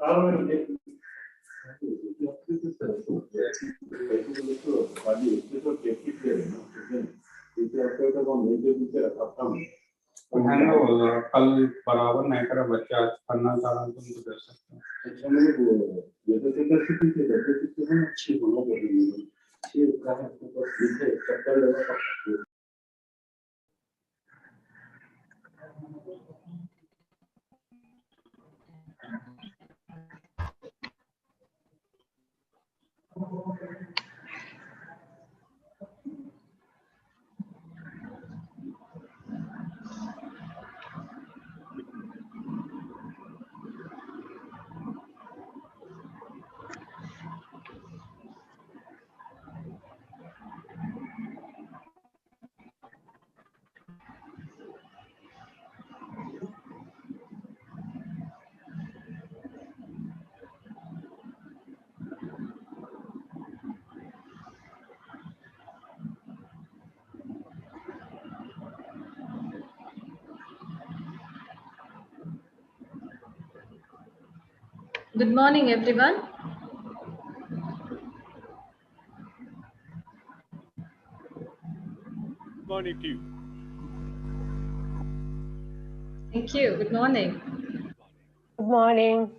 कल बराबर नहीं करा बच्चा आज करना चाह रहा तो मुझे कर सकते हैं। अच्छा मैंने ये तो कैपेसिटी से हम अच्छी होना चाहिए अच्छी का है तो ठीक है चक्कर लगा Good morning, everyone. Good morning to you. Thank you. Good morning. Good morning.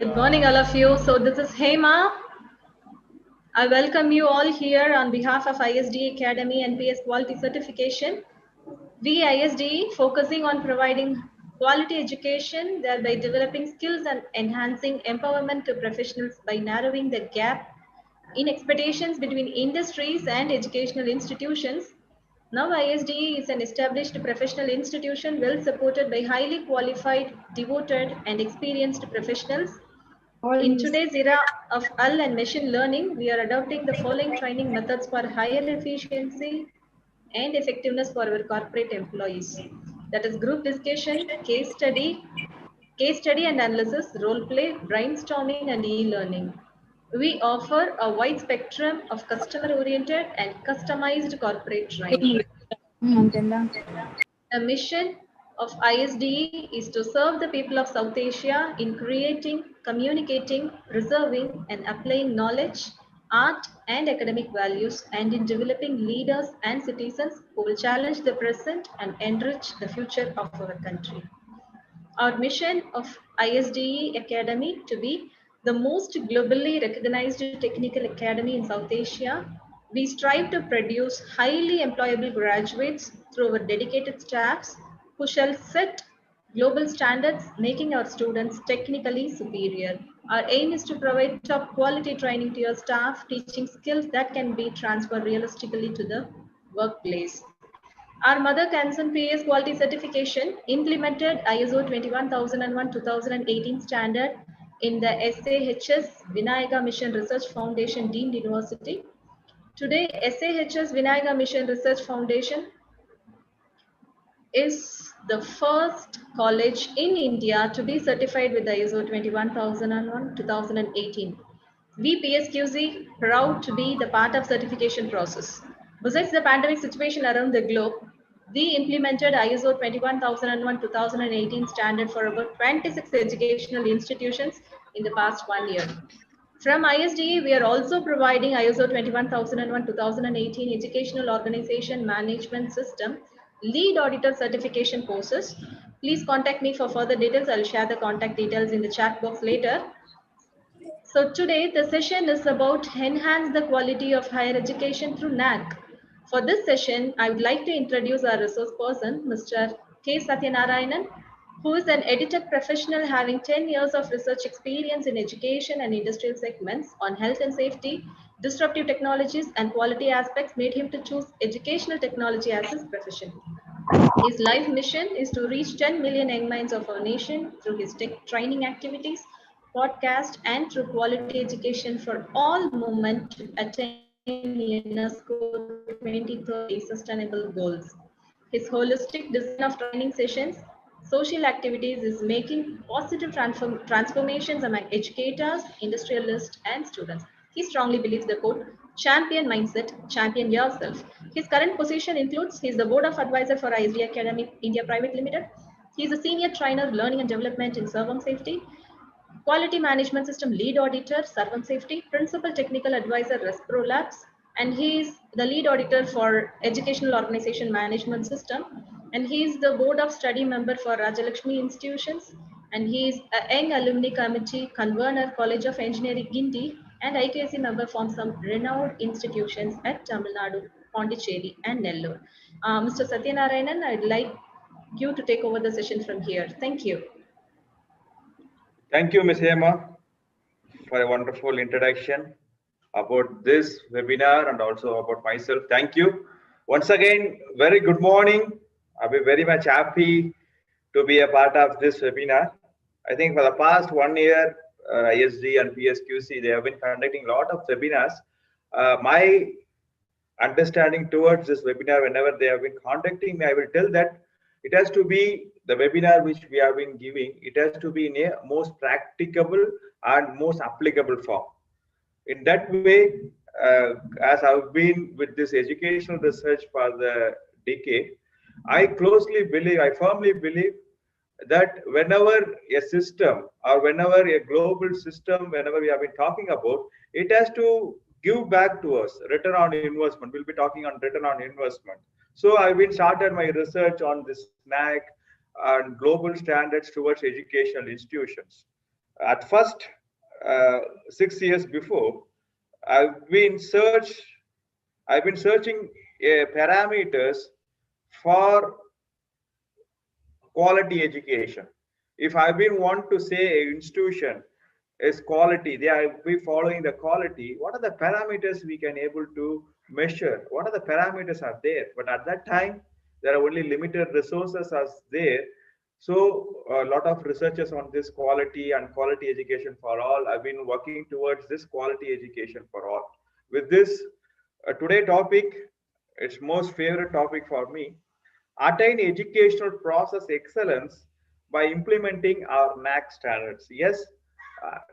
Good morning, all of you. So this is Hema. I welcome you all here on behalf of ISDE Academy and PS Quality Certification. We ISDE focusing on providing quality education, thereby developing skills and enhancing empowerment to professionals by narrowing the gap in expectations between industries and educational institutions. Now ISDE is an established professional institution well supported by highly qualified, devoted and experienced professionals. In today's era of AI and machine learning, we are adopting the following training methods for higher efficiency and effectiveness for our corporate employees. That is group discussion, case study and analysis, role play, brainstorming, and e-learning. We offer a wide spectrum of customer-oriented and customized corporate training. The mission of ISDE is to serve the people of South Asia in creating, communicating, preserving, and applying knowledge, art, and academic values, and in developing leaders and citizens who will challenge the present and enrich the future of our country. Our mission of ISDE Academy to be the most globally recognized technical academy in South Asia. We strive to produce highly employable graduates through our dedicated staffs who shall set global standards, making our students technically superior. Our aim is to provide top quality training to your staff, teaching skills that can be transferred realistically to the workplace. Our mother concern PS quality certification implemented ISO 21001-2018 standard in the SAHS Vinayaga Mission Research Foundation deemed university. Today, SAHS Vinayaga Mission Research Foundation is the first college in India to be certified with the ISO 21001-2018. We PSQZ proud to be the part of certification process. Besides the pandemic situation around the globe, we implemented ISO 21001-2018 standard for about 26 educational institutions in the past 1 year. From ISDE, we are also providing ISO 21001-2018 Educational Organization Management System Lead Auditor Certification courses. Please contact me for further details. I'll share the contact details in the chat box later. So today, the session is about enhance the quality of higher education through NAAC. For this session, I would like to introduce our resource person, Mr. K. Satyanarayanan, who is an edtech professional having 10 years of research experience in education and industrial segments on health and safety, disruptive technologies, and quality aspects made him to choose educational technology as his profession. His life mission is to reach 10 million young minds of our nation through his tech training activities, podcast, and through quality education for all movement to attain UNESCO 2030 sustainable goals. His holistic design of training sessions, social activities is making positive transformations among educators, industrialists, and students. He strongly believes the quote, champion mindset, champion yourself. His current position includes, he is the board of advisor for ISD Academy India Private Limited, He is a senior trainer, learning and development in servant safety, quality management system lead auditor, servant safety, principal technical advisor, Respro Labs, and he is the lead auditor for educational organization management system. And he is the board of study member for Rajalakshmi institutions. And he is a young alumni committee convener, College of Engineering, Guindy, and ITSC member from some renowned institutions at Tamil Nadu, Pondicherry, and Nellore. Mr. Satyanarayanan, I'd like you to take over the session from here. Thank you. Thank you, Ms. Hema, for a wonderful introduction about this webinar and also about myself. Thank you. Once again, very good morning. I'll be very much happy to be a part of this webinar. I think for the past 1 year, ISD and PSQC, they have been conducting a lot of webinars. My understanding towards this webinar, whenever they have been contacting me, I will tell that it has to be the webinar which we have been giving, it has to be in a most practicable and most applicable form. In that way, as I've been with this educational research for the decade, I firmly believe that whenever a system or whenever a global system, whenever we have been talking about, it has to give back to us return on investment. We'll be talking on return on investment. So I've been started my research on this NAAC and global standards towards educational institutions. At first, 6 years before, I've been searching parameters for quality education. If I've been want to say an institution is quality, they are be following the quality, what are the parameters we can able to measure? What are the parameters are there? But at that time, there are only limited resources as there. So a lot of researchers on this quality and quality education for all, I've been working towards this quality education for all. With this today topic, it's most favorite topic for me, attain educational process excellence by implementing our NAAC standards. Yes,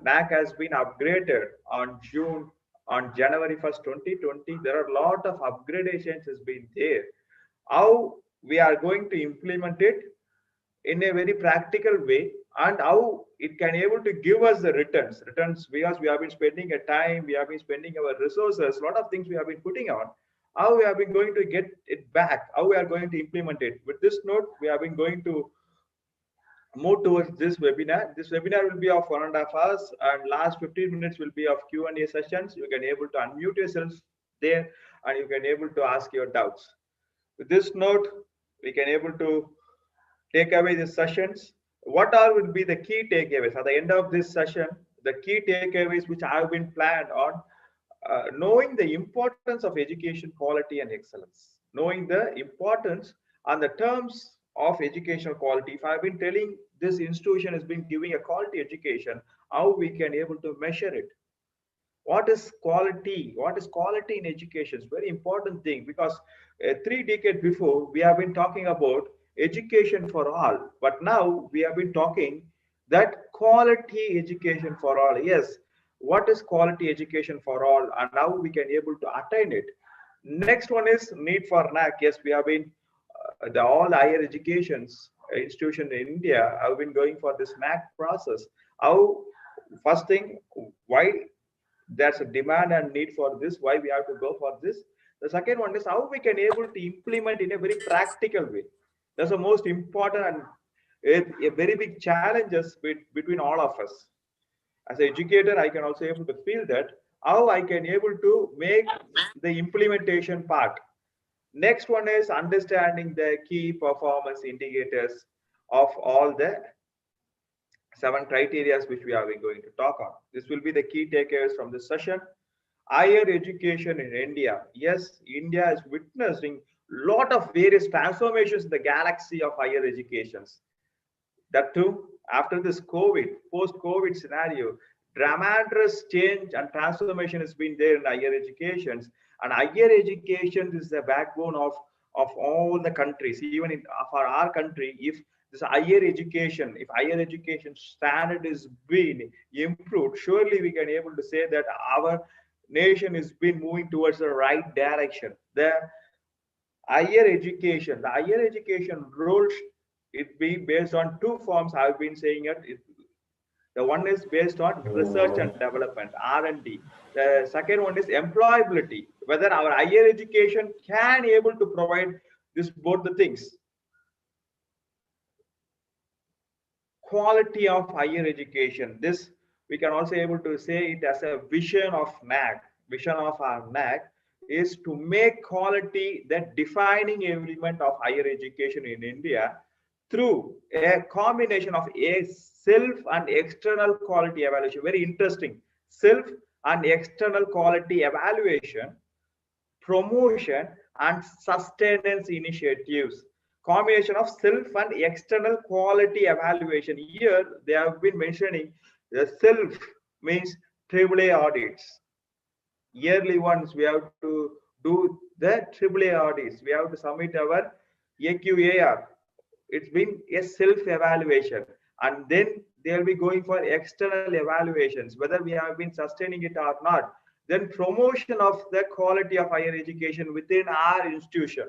NAAC has been upgraded on January 1st, 2020. There are a lot of upgradations has been there. How we are going to implement it in a very practical way, and how it can able to give us the returns because we have been spending a time, we have been spending our resources, a lot of things we have been putting on, how we have been going to get it back, how we are going to implement it. With this note, we have been going to move towards this webinar. This webinar will be of 1.5 hours, and last 15 minutes will be of Q&A sessions. You can able to unmute yourselves there, and you can able to ask your doubts. With this note, we can able to take away the sessions. What all will be the key takeaways at the end of this session? The key takeaways which I have been planned on, knowing the importance of education quality and excellence, knowing the importance and the terms of educational quality. If I've been telling this institution has been giving a quality education, how we can able to measure it? What is quality? What is quality in education? It's very important thing, because 3 decades before we have been talking about education for all, but now we have been talking that quality education for all. Yes, what is quality education for all, and how we can able to attain it? Next one is need for NAAC. Yes, we have been all higher educations institution in India have been going for this NAAC process. How, first thing, why there's a demand and need for this, why we have to go for this. The second one is how we can able to implement in a very practical way. That's the most important and a very big challenges between all of us. As an educator, I can also able to feel that how I can able to make the implementation part. Next one is understanding the key performance indicators of all the 7 criteria which we are going to talk on. This will be the key takeaways from this session. Higher education in India. Yes, India is witnessing lot of various transformations in the galaxy of higher educations. That too, after this post-COVID scenario, dramatic change and transformation has been there in higher educations. And higher education is the backbone of all the countries. Even for our country, if this higher education, if higher education standard is being improved, surely we can able to say that our nation is been moving towards the right direction. The higher education role it be based on two forms. I've been saying it. The one is based on research and development, R&D. The second one is employability, whether our higher education can able to provide this both the things. Quality of higher education. This we can also able to say it as a vision of NAAC. Vision of our NAAC is to make quality the defining element of higher education in India through a combination of a self and external quality evaluation. Very interesting. Self and external quality evaluation, promotion, and sustenance initiatives. Combination of self and external quality evaluation. Here they have been mentioning the self means AAA audits. Yearly ones we have to do the AAA audits. We have to submit our AQAR. It's been a self-evaluation, and then they'll be going for external evaluations, whether we have been sustaining it or not. Then promotion of the quality of higher education within our institution.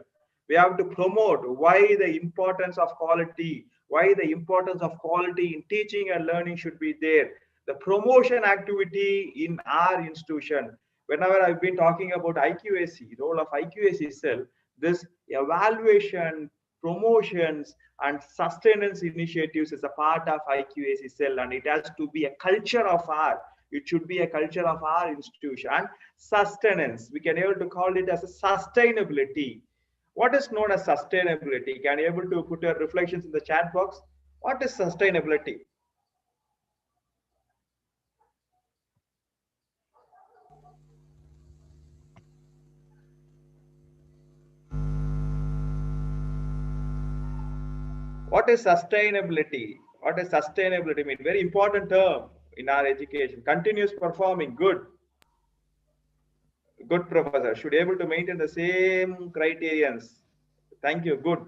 We have to promote why the importance of quality, why the importance of quality in teaching and learning should be there. The promotion activity in our institution. Whenever I've been talking about IQAC, role of IQAC cell, this evaluation, promotions, and sustenance initiatives is a part of IQAC cell, and it has to be a culture of our. It should be a culture of our institution. And sustenance, we can able to call it as a sustainability. What is known as sustainability? Can you able to put your reflections in the chat box? What is sustainability? What is sustainability? What does sustainability mean? Very important term in our education. Continuous performing, good. Good, professor. Should be able to maintain the same criterions. Thank you, good.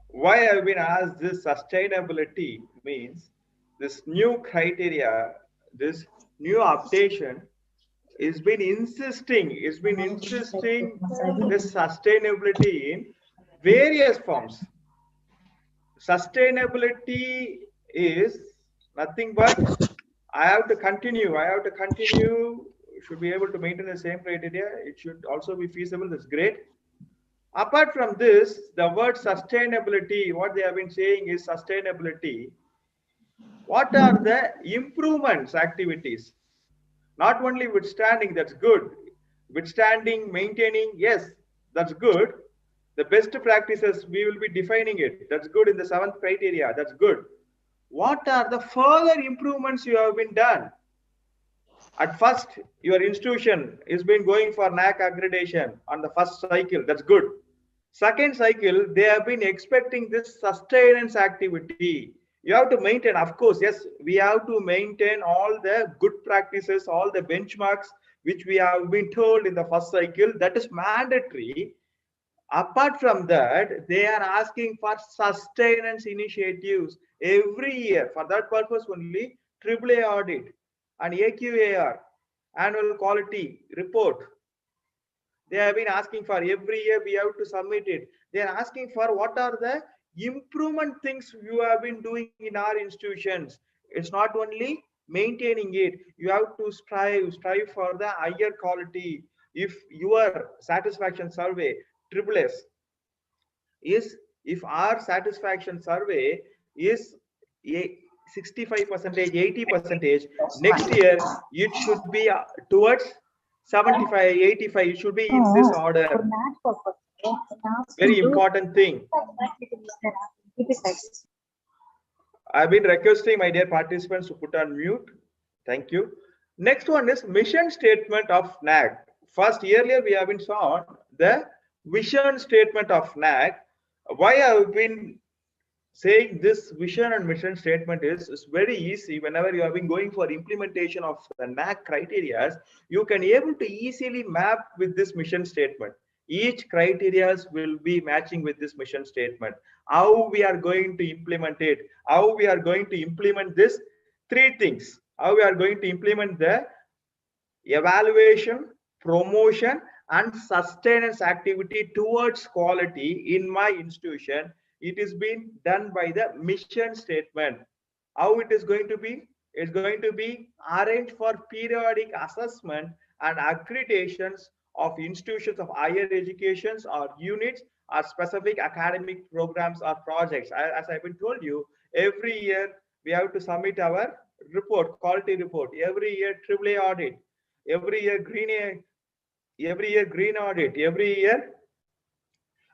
Why I've been asked this sustainability means this new criteria, this new updation it's been insisting the sustainability in various forms. Sustainability is nothing but I have to continue, should be able to maintain the same criteria. It should also be feasible. That's great. Apart from this, the word sustainability, what they have been saying is sustainability. What are the improvements activities? Not only withstanding, that's good. Withstanding, maintaining, yes, that's good. The best practices, we will be defining it. That's good in the 7th criteria. That's good. What are the further improvements you have been done? At first, your institution has been going for NAAC accreditation on the first cycle. That's good. Second cycle, they have been expecting this sustenance activity. You have to maintain, of course, yes, we have to maintain all the good practices, all the benchmarks, which we have been told in the first cycle. That is mandatory. Apart from that, they are asking for sustenance initiatives every year. For that purpose only, AAA audit and AQAR, annual quality report. They have been asking for every year we have to submit it. They are asking for what are the improvement things you have been doing in our institutions. It's not only maintaining it. You have to strive for the higher quality. If your satisfaction survey, SSS, is if our satisfaction survey is 65%, 80%, next year it should be towards 75, 85. It should be in this order. Very important thing. I've been requesting my dear participants to put on mute. Thank you. Next one is mission statement of NAAC. First, earlier we have been shown the vision statement of NAAC. Why I've been saying this vision and mission statement is very easy. Whenever you have been going for implementation of the NAAC criteria, you can able to easily map with this mission statement. Each criteria will be matching with this mission statement. How we are going to implement it, how we are going to implement this 3 things. How we are going to implement the evaluation, promotion, and sustenance activity towards quality in my institution. It is being done by the mission statement. How it is going to be? It's going to be arranged for periodic assessment and accreditations of institutions of higher educations or units or specific academic programs or projects. As I've been told you, every year we have to submit our report, quality report. Every year AAA audit. Every year green audit. Every year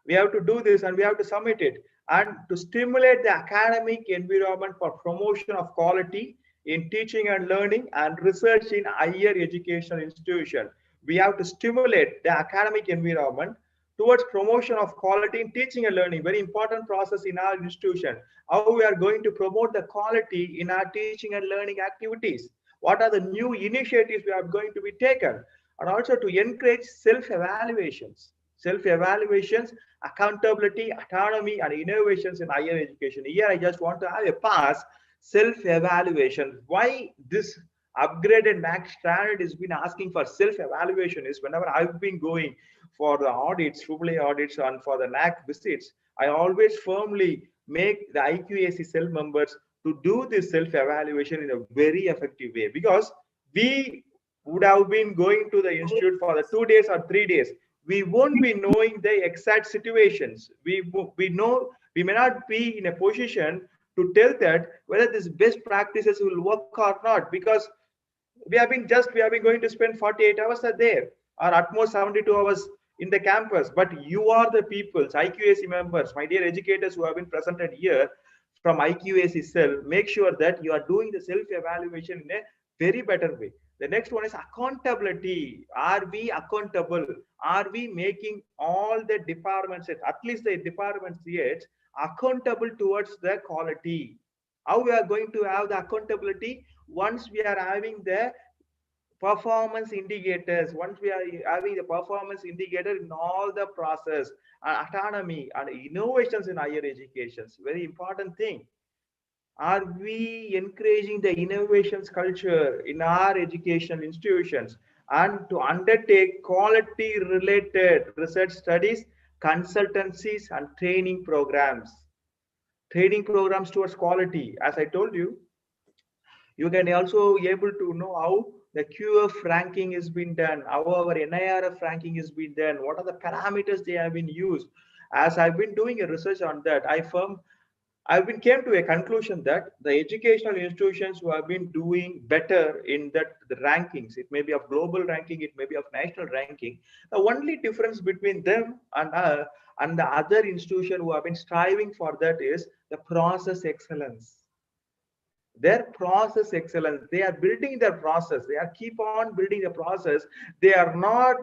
we have to do this and we have to submit it, and to stimulate the academic environment for promotion of quality in teaching and learning and research in higher educational institution. We have to stimulate the academic environment towards promotion of quality in teaching and learning. Very important process in our institution. How we are going to promote the quality in our teaching and learning activities. What are the new initiatives we are going to be taken, and also to encourage self-evaluations. Self-evaluations, accountability, autonomy, and innovations in higher education. Here, I just want to have a pass. Self-evaluation. Why this upgraded NAAC standard has been asking for self-evaluation is whenever I've been going for the audits, AAA audits, and for the NAAC visits, I always firmly make the IQAC cell members to do this self-evaluation in a very effective way, because we would have been going to the institute for the 2 days or 3 days. We won't be knowing the exact situations. We may not be in a position to tell that whether this best practices will work or not, because we have been going to spend 48 hours there, or at most 72 hours in the campus. But you are the people's IQAC members, my dear educators who have been presented here from IQAC cell. Make sure that you are doing the self-evaluation in a very better way. The next one is accountability. Are we accountable? Are we making all the departments, at least the departments yet, accountable towards the quality? How we are going to have the accountability? Once we are having the performance indicators, once we are having the performance indicator in all the process, autonomy and innovations in higher education. Very important thing. Are we encouraging the innovations culture in our educational institutions, and to undertake quality related research studies, consultancies, and training programs towards quality? As I told you, you can also be able to know how the QF ranking has been done, how our NIRF ranking has been done, what are the parameters they have been used. As I've been doing a research on that, I've been came to a conclusion that the educational institutions who have been doing better in that the rankings, it may be of global ranking, it may be of national ranking, the only difference between them and the other institution who have been striving for that is the process excellence. Their process excellence, they are building their process, they are keep on building the process. They are not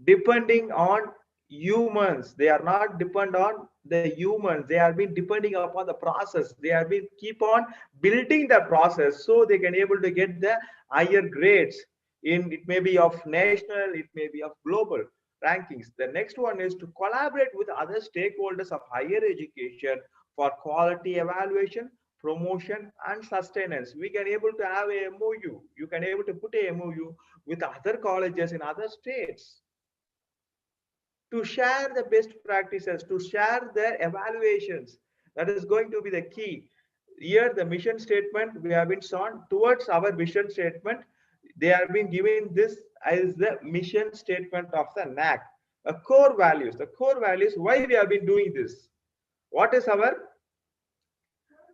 depending on humans, they are not depend on the humans, they have been depending upon the process. They have been keep on building the process so they can able to get the higher grades in, it may be of national, it may be of global rankings. The next one is to collaborate with other stakeholders of higher education for quality evaluation, promotion, and sustenance. We can able to have a MOU. You can able to put a MOU with other colleges in other states to share the best practices, to share their evaluations. That is going to be the key. Here, the mission statement we have been shown towards our vision statement. They have been given this as the mission statement of the NAAC. The core values, why we have been doing this. What is our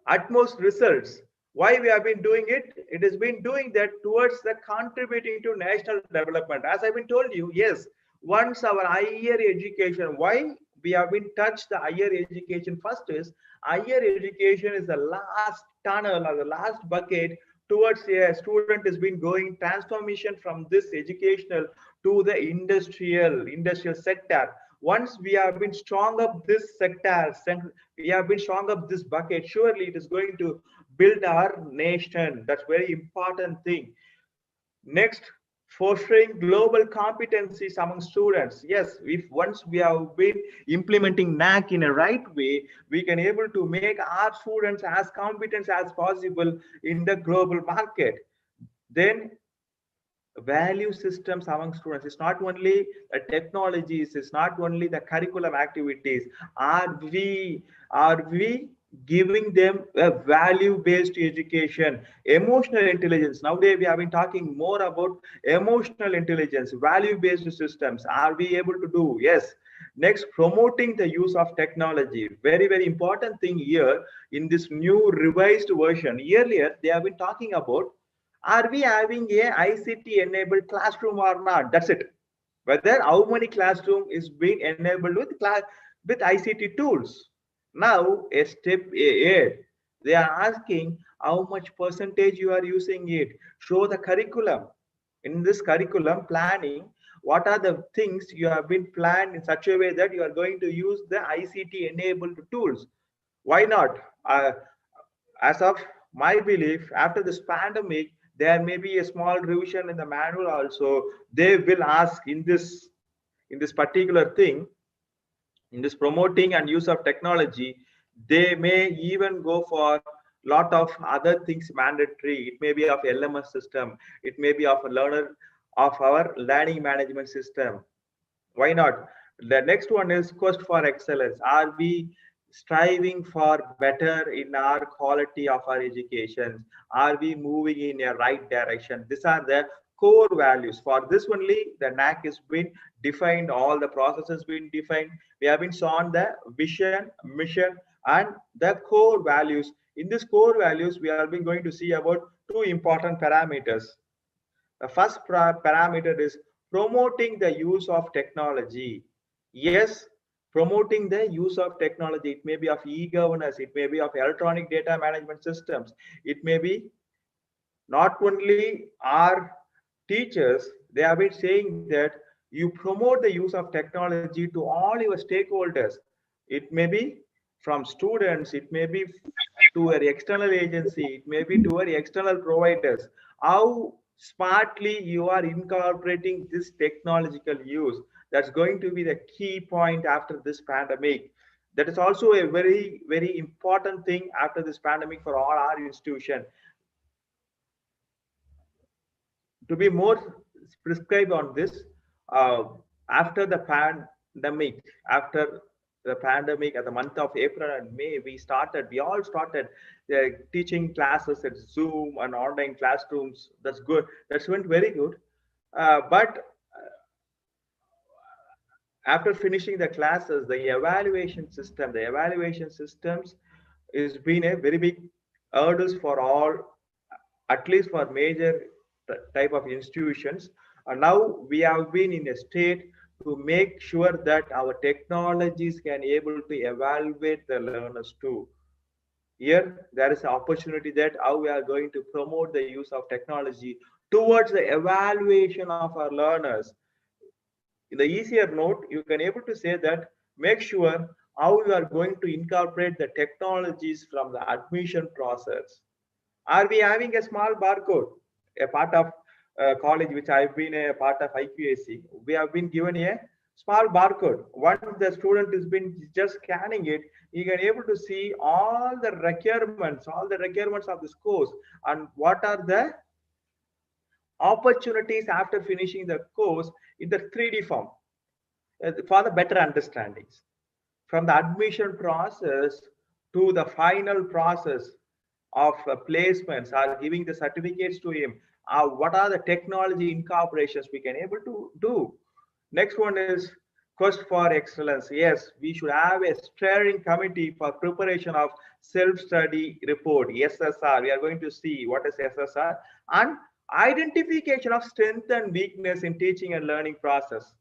utmost results? Why we have been doing it? It has been doing that towards the contributing to national development. As I've been told you, yes, once our higher education, why we have been touched the higher education first is, higher education is the last tunnel or the last bucket towards a student has been going transformation from this educational to the industrial sector. Once we have been strong up this sector, we have been strong up this bucket, surely it is going to build our nation. That's very important thing. Next, fostering global competencies among students. Yes, if once we have been implementing NAAC in a right way, we can able to make our students as competent as possible in the global market. Then value systems among students. It's not only the technologies, it's not only the curriculum activities. Are we giving them a value-based education, emotional intelligence? Nowadays, we have been talking more about emotional intelligence, value-based systems. Are we able to do? Yes. Next, promoting the use of technology. Very, very important thing here in this new revised version. Earlier, they have been talking about, are we having a ICT enabled classroom or not? That's it. Whether how many classroom is being enabled with with ICT tools. Now a step ahead, they are asking how much percentage you are using it. Show the curriculum. In this curriculum planning, what are the things you have been planned in such a way that you are going to use the ICT enabled tools? Why not? As of my belief, after this pandemic, there may be a small revision in the manual also. They will ask in this particular thing, in this promoting and use of technology, they may even go for lot of other things mandatory. It may be of LMS system, it may be of a learner of our learning management system. Why not? The next one is quest for excellence. Are we striving for better in our quality of our education? Are we moving in a right direction? These are the core values. For this only, the NAAC has been defined, all the processes been defined. We have been shown the vision, mission, and the core values. In this core values, we are going to see about two important parameters. The first parameter is promoting the use of technology. Yes, promoting the use of technology. It may be of e-governance, it may be of electronic data management systems. It may be not only our teachers, they have been saying that you promote the use of technology to all your stakeholders. It may be from students, it may be to an external agency, it may be to our external providers. How smartly you are incorporating this technological use, that's going to be the key point after this pandemic. That is also a very, very important thing after this pandemic for all our institutions. To be more prescribed on this, uh, after the pandemic, after the pandemic, at the month of April and May, we all started teaching classes at Zoom and online classrooms. That's good. That's went very good. But after finishing the classes, the evaluation systems has been a very big hurdles for all, at least for major type of institutions. And now we have been in a state to make sure that our technologies can able to evaluate the learners too. Here, there is an opportunity that how we are going to promote the use of technology towards the evaluation of our learners. In the easier note, you can able to say that make sure how you are going to incorporate the technologies from the admission process. Are we having a small barcode? A part of college, which I've been a part of IQAC, we have been given a small barcode. Once the student has been just scanning it, he can able to see all the requirements of this course, and what are the opportunities after finishing the course in the 3D form for the better understandings. From the admission process to the final process of placements or giving the certificates to him, what are the technology incorporations we can able to do. Next one is quest for excellence. Yes, we should have a steering committee for preparation of self-study report, SSR. We are going to see what is SSR, and identification of strength and weakness in teaching and learning process.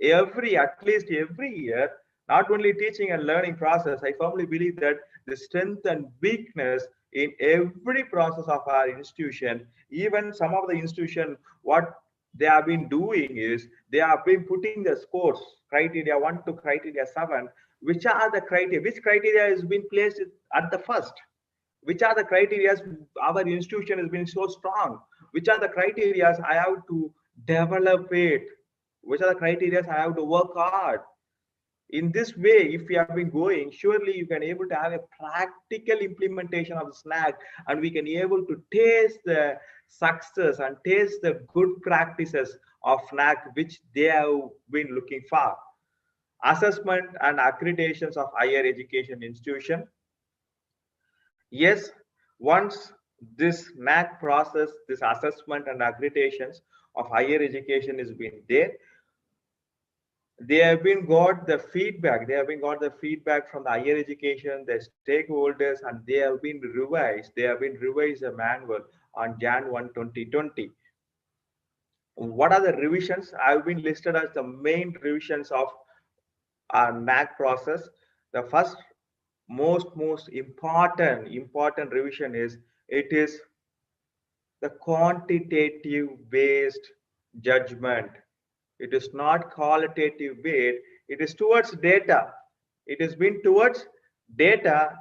At least every year, not only teaching and learning process, I firmly believe that the strength and weakness in every process of our institution, even some of the institution, what they have been doing is they have been putting the scores, criteria 1 to criteria 7, which are the criteria, which criteria has been placed at the first, which are the criteria our institution has been so strong, which are the criteria I have to develop it, which are the criteria I have to work hard. In this way, if we have been going, surely you can able to have a practical implementation of the SNAC, and we can able to taste the success and taste the good practices of SNAC which they have been looking for. Assessment and accreditations of higher education institution. Yes, once this NAAC process, this assessment and accreditations of higher education is been there, they have been got the feedback. They have been got the feedback from the higher education, the stakeholders, and they have been revised. They have been revised the manual on Jan 1, 2020. What are the revisions? I've been listed as the main revisions of our NAAC process. The first most important revision is it is the quantitative based judgment. It is not qualitative based. It is towards data. It has been towards data.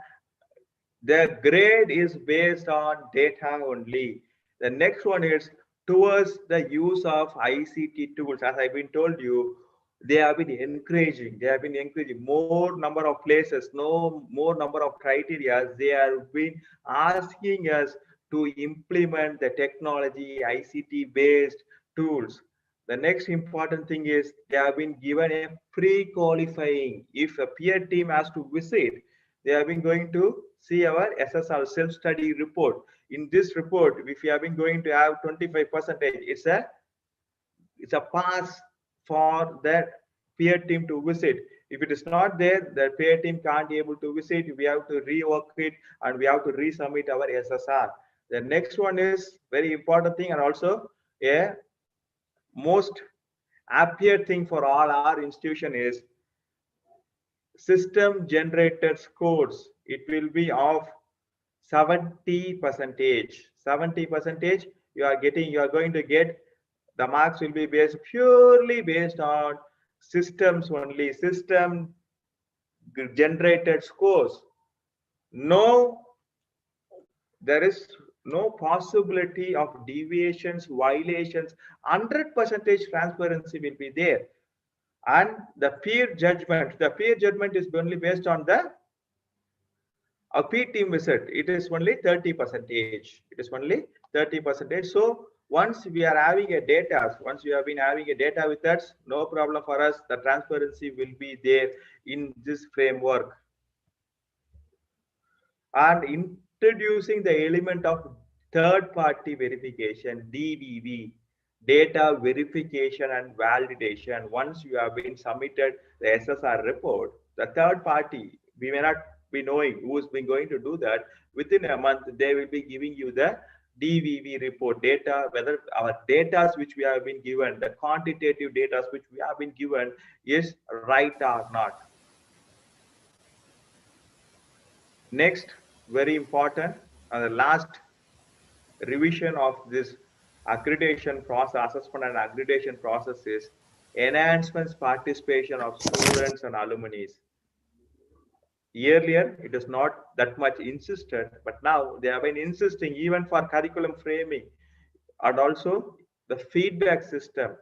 The grade is based on data only. The next one is towards the use of ICT tools. As I've been told you, they have been encouraging. They have been encouraging more number of places, no more number of criteria. They have been asking us to implement the technology, ICT based tools. The next important thing is they have been given a pre-qualifying. If a peer team has to visit, they have been going to see our SSR self-study report. In this report, if you have been going to have 25%, it's a pass for the peer team to visit. If it is not there, the peer team can't be able to visit. We have to rework it and we have to resubmit our SSR. The next one is very important thing, and also a most appear thing for all our institution is system generated scores. It will be of 70%. 70% you are going to get, the marks will be based purely based on systems only, system generated scores. No, there is no possibility of deviations, violations. 100% transparency will be there. And the peer judgment is only based on the a P team visit. It is only 30%. It is only 30%. So once we are having a data, once we have been having a data with us, no problem for us. The transparency will be there in this framework. And introducing the element of third party verification, DVV, data verification and validation. Once you have been submitted the SSR report, the third party, we may not be knowing who is been going to do that. Within a month, they will be giving you the DVV report data, whether our data which we have been given, the quantitative data which we have been given is right or not. Next, very important, the last revision of this accreditation process, assessment and accreditation process is enhancements participation of students and alumni. Earlier, it is not that much insisted, but now they have been insisting even for curriculum framing and also the feedback system,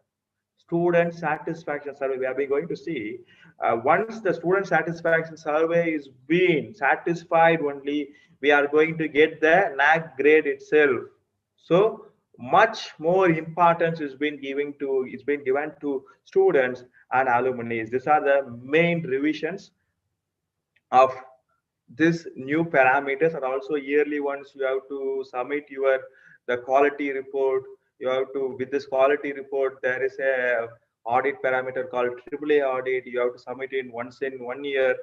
student satisfaction survey. We have been going to see once the student satisfaction survey is being satisfied, only we are going to get the NAAC grade itself. So much more importance is being given to students and alumni. These are the main revisions of this new parameters, and also yearly ones you have to submit your the quality report. You have to, with this quality report, there is a audit parameter called AAA audit. You have to submit in once in 1 year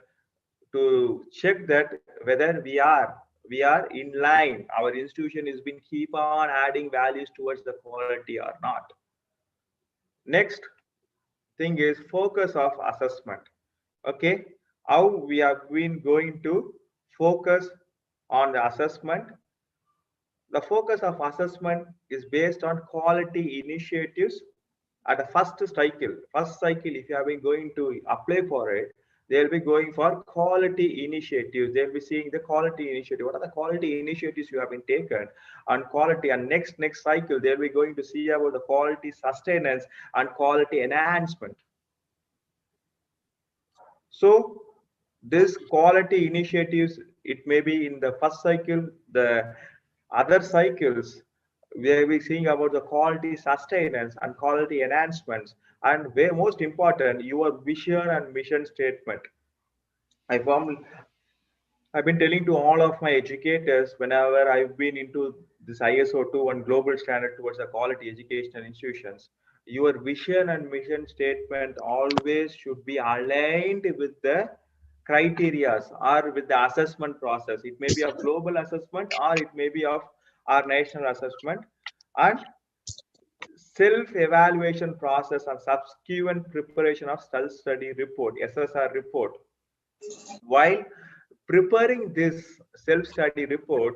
to check that whether we are in line, our institution has been keep on adding values towards the quality or not. Next thing is focus of assessment. Okay, how we have been going to focus on the assessment. The focus of assessment is based on quality initiatives at the first cycle. If you have been going to apply for it, they'll be going for quality initiatives. They'll be seeing the quality initiative. What are the quality initiatives you have been taken on quality? And next cycle, they'll be going to see about the quality sustenance and quality enhancement. So this quality initiatives, it may be in the first cycle, the other cycles, where we seeing about the quality sustenance and quality enhancements, and where most important, your vision and mission statement. I formed I've been telling to all of my educators whenever I've been into this ISO 2 and global standard towards the quality educational institutions, your vision and mission statement always should be aligned with the criterias or with the assessment process. It may be of global assessment or it may be of our national assessment, and self-evaluation process and subsequent preparation of self-study report, SSR report. While preparing this self-study report,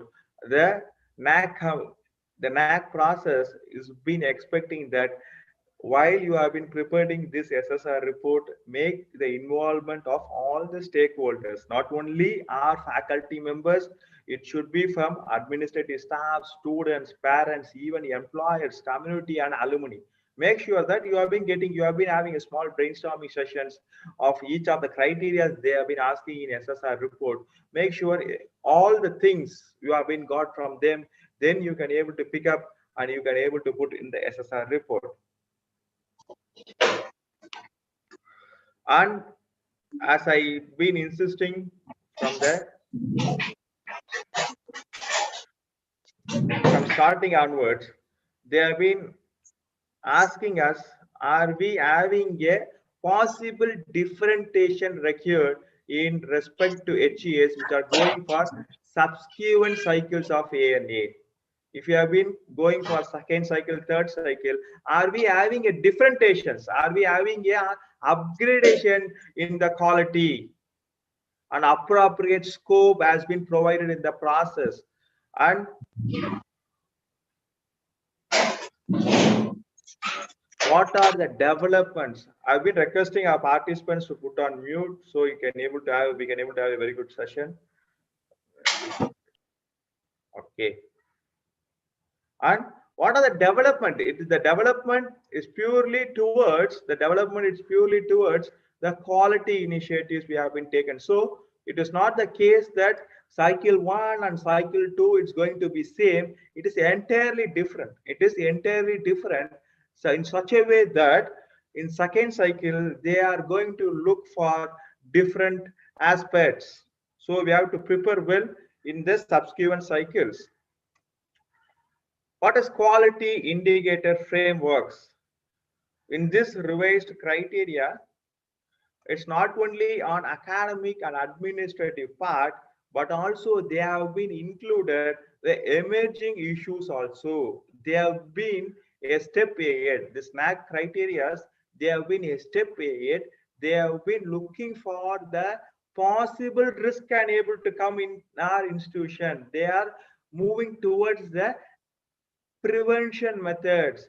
the NAAC, the NAAC process is been expecting that while you have been preparing this SSR report, make the involvement of all the stakeholders, not only our faculty members, it should be from administrative staff, students, parents, even employers, community, and alumni. Make sure that you have been having a small brainstorming sessions of each of the criteria they have been asking in SSR report. Make sure all the things you have been got from them, then you can able to pick up and you can able to put in the SSR report. And as I've been insisting from starting onwards, they have been asking us, are we having a possible differentiation required in respect to HES which are going for subsequent cycles of ANA? If you have been going for second cycle, third cycle, are we having a differentiations? Are we having a upgradation in the quality? An appropriate scope has been provided in the process. And what are the developments? I've been requesting our participants to put on mute so we can able to have a very good session. Okay. And what are the development? The development is purely towards the quality initiatives we have been taken. So it is not the case that cycle 1 and cycle 2 it's going to be same. It is entirely different. So in such a way that in second cycle they are going to look for different aspects. So we have to prepare well in the subsequent cycles. What is quality indicator frameworks? In this revised criteria, it's not only on academic and administrative part, but also they have been included the emerging issues also. They have been a step ahead. This NAAC criteria, they have been a step ahead. They have been looking for the possible risk and able to come in our institution. They are moving towards the prevention methods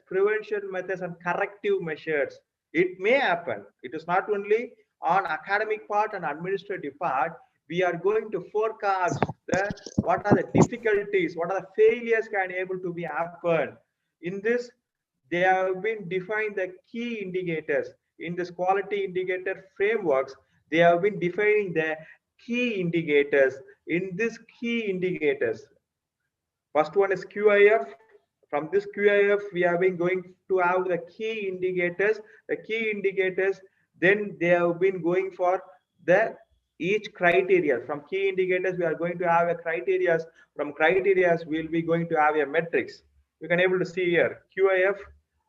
and corrective measures. It may happen. It is not only on academic part and administrative part. We are going to forecast what are the difficulties, what are the failures can able to be happen. In this, they have been defined the key indicators. In this quality indicator frameworks, they have been defining the key indicators. In this key indicators, first one is QIF. From this QIF, we have been going to have the key indicators. Then they have been going for the each criteria. From key indicators, we are going to have a criteria. From criteria, we will be going to have a metrics. You can able to see here QIF,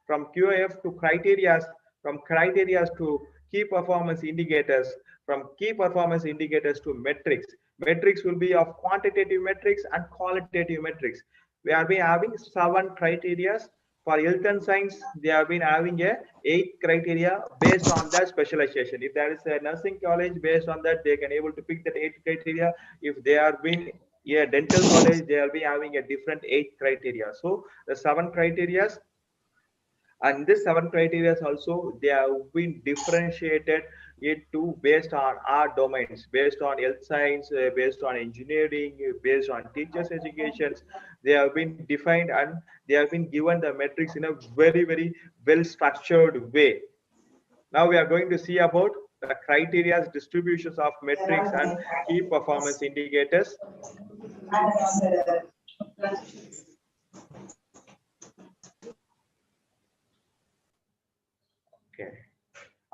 from QIF to criteria, from criteria to key performance indicators, from key performance indicators to metrics. Metrics will be of quantitative metrics and qualitative metrics. We have been having 7 criteria. For health and science, they have been having a 8 criteria based on that specialization. If there is a nursing college, based on that, they can able to pick that 8 criteria. If they are been a dental college, they will be having a different 8 criteria. So the 7 criteria, and this 7 criteria also, they have been differentiated it to based on our domains, based on health science, based on engineering, based on teachers educations. They have been defined and they have been given the metrics in a very, very well structured way. Now we are going to see about the criteria, distributions of metrics and key performance indicators. Okay.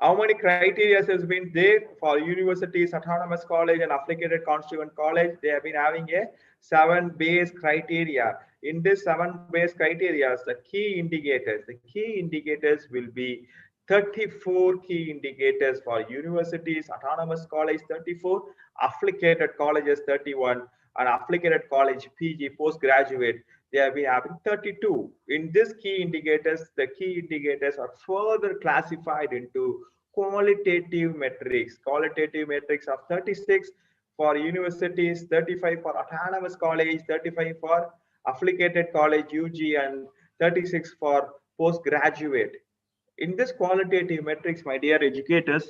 How many criteria has been there for universities, autonomous college and affiliated constituent college? They have been having a 7 base criteria. In this 7 base criteria, the key indicators will be 34 key indicators for universities, autonomous college 34, affiliated colleges 31, and affiliated college PG postgraduate they have been having 32. In this key indicators, the key indicators are further classified into qualitative metrics. Qualitative metrics of 36 for universities, 35 for autonomous college, 35 for affiliated college UG, and 36 for postgraduate. In this qualitative metrics, my dear educators,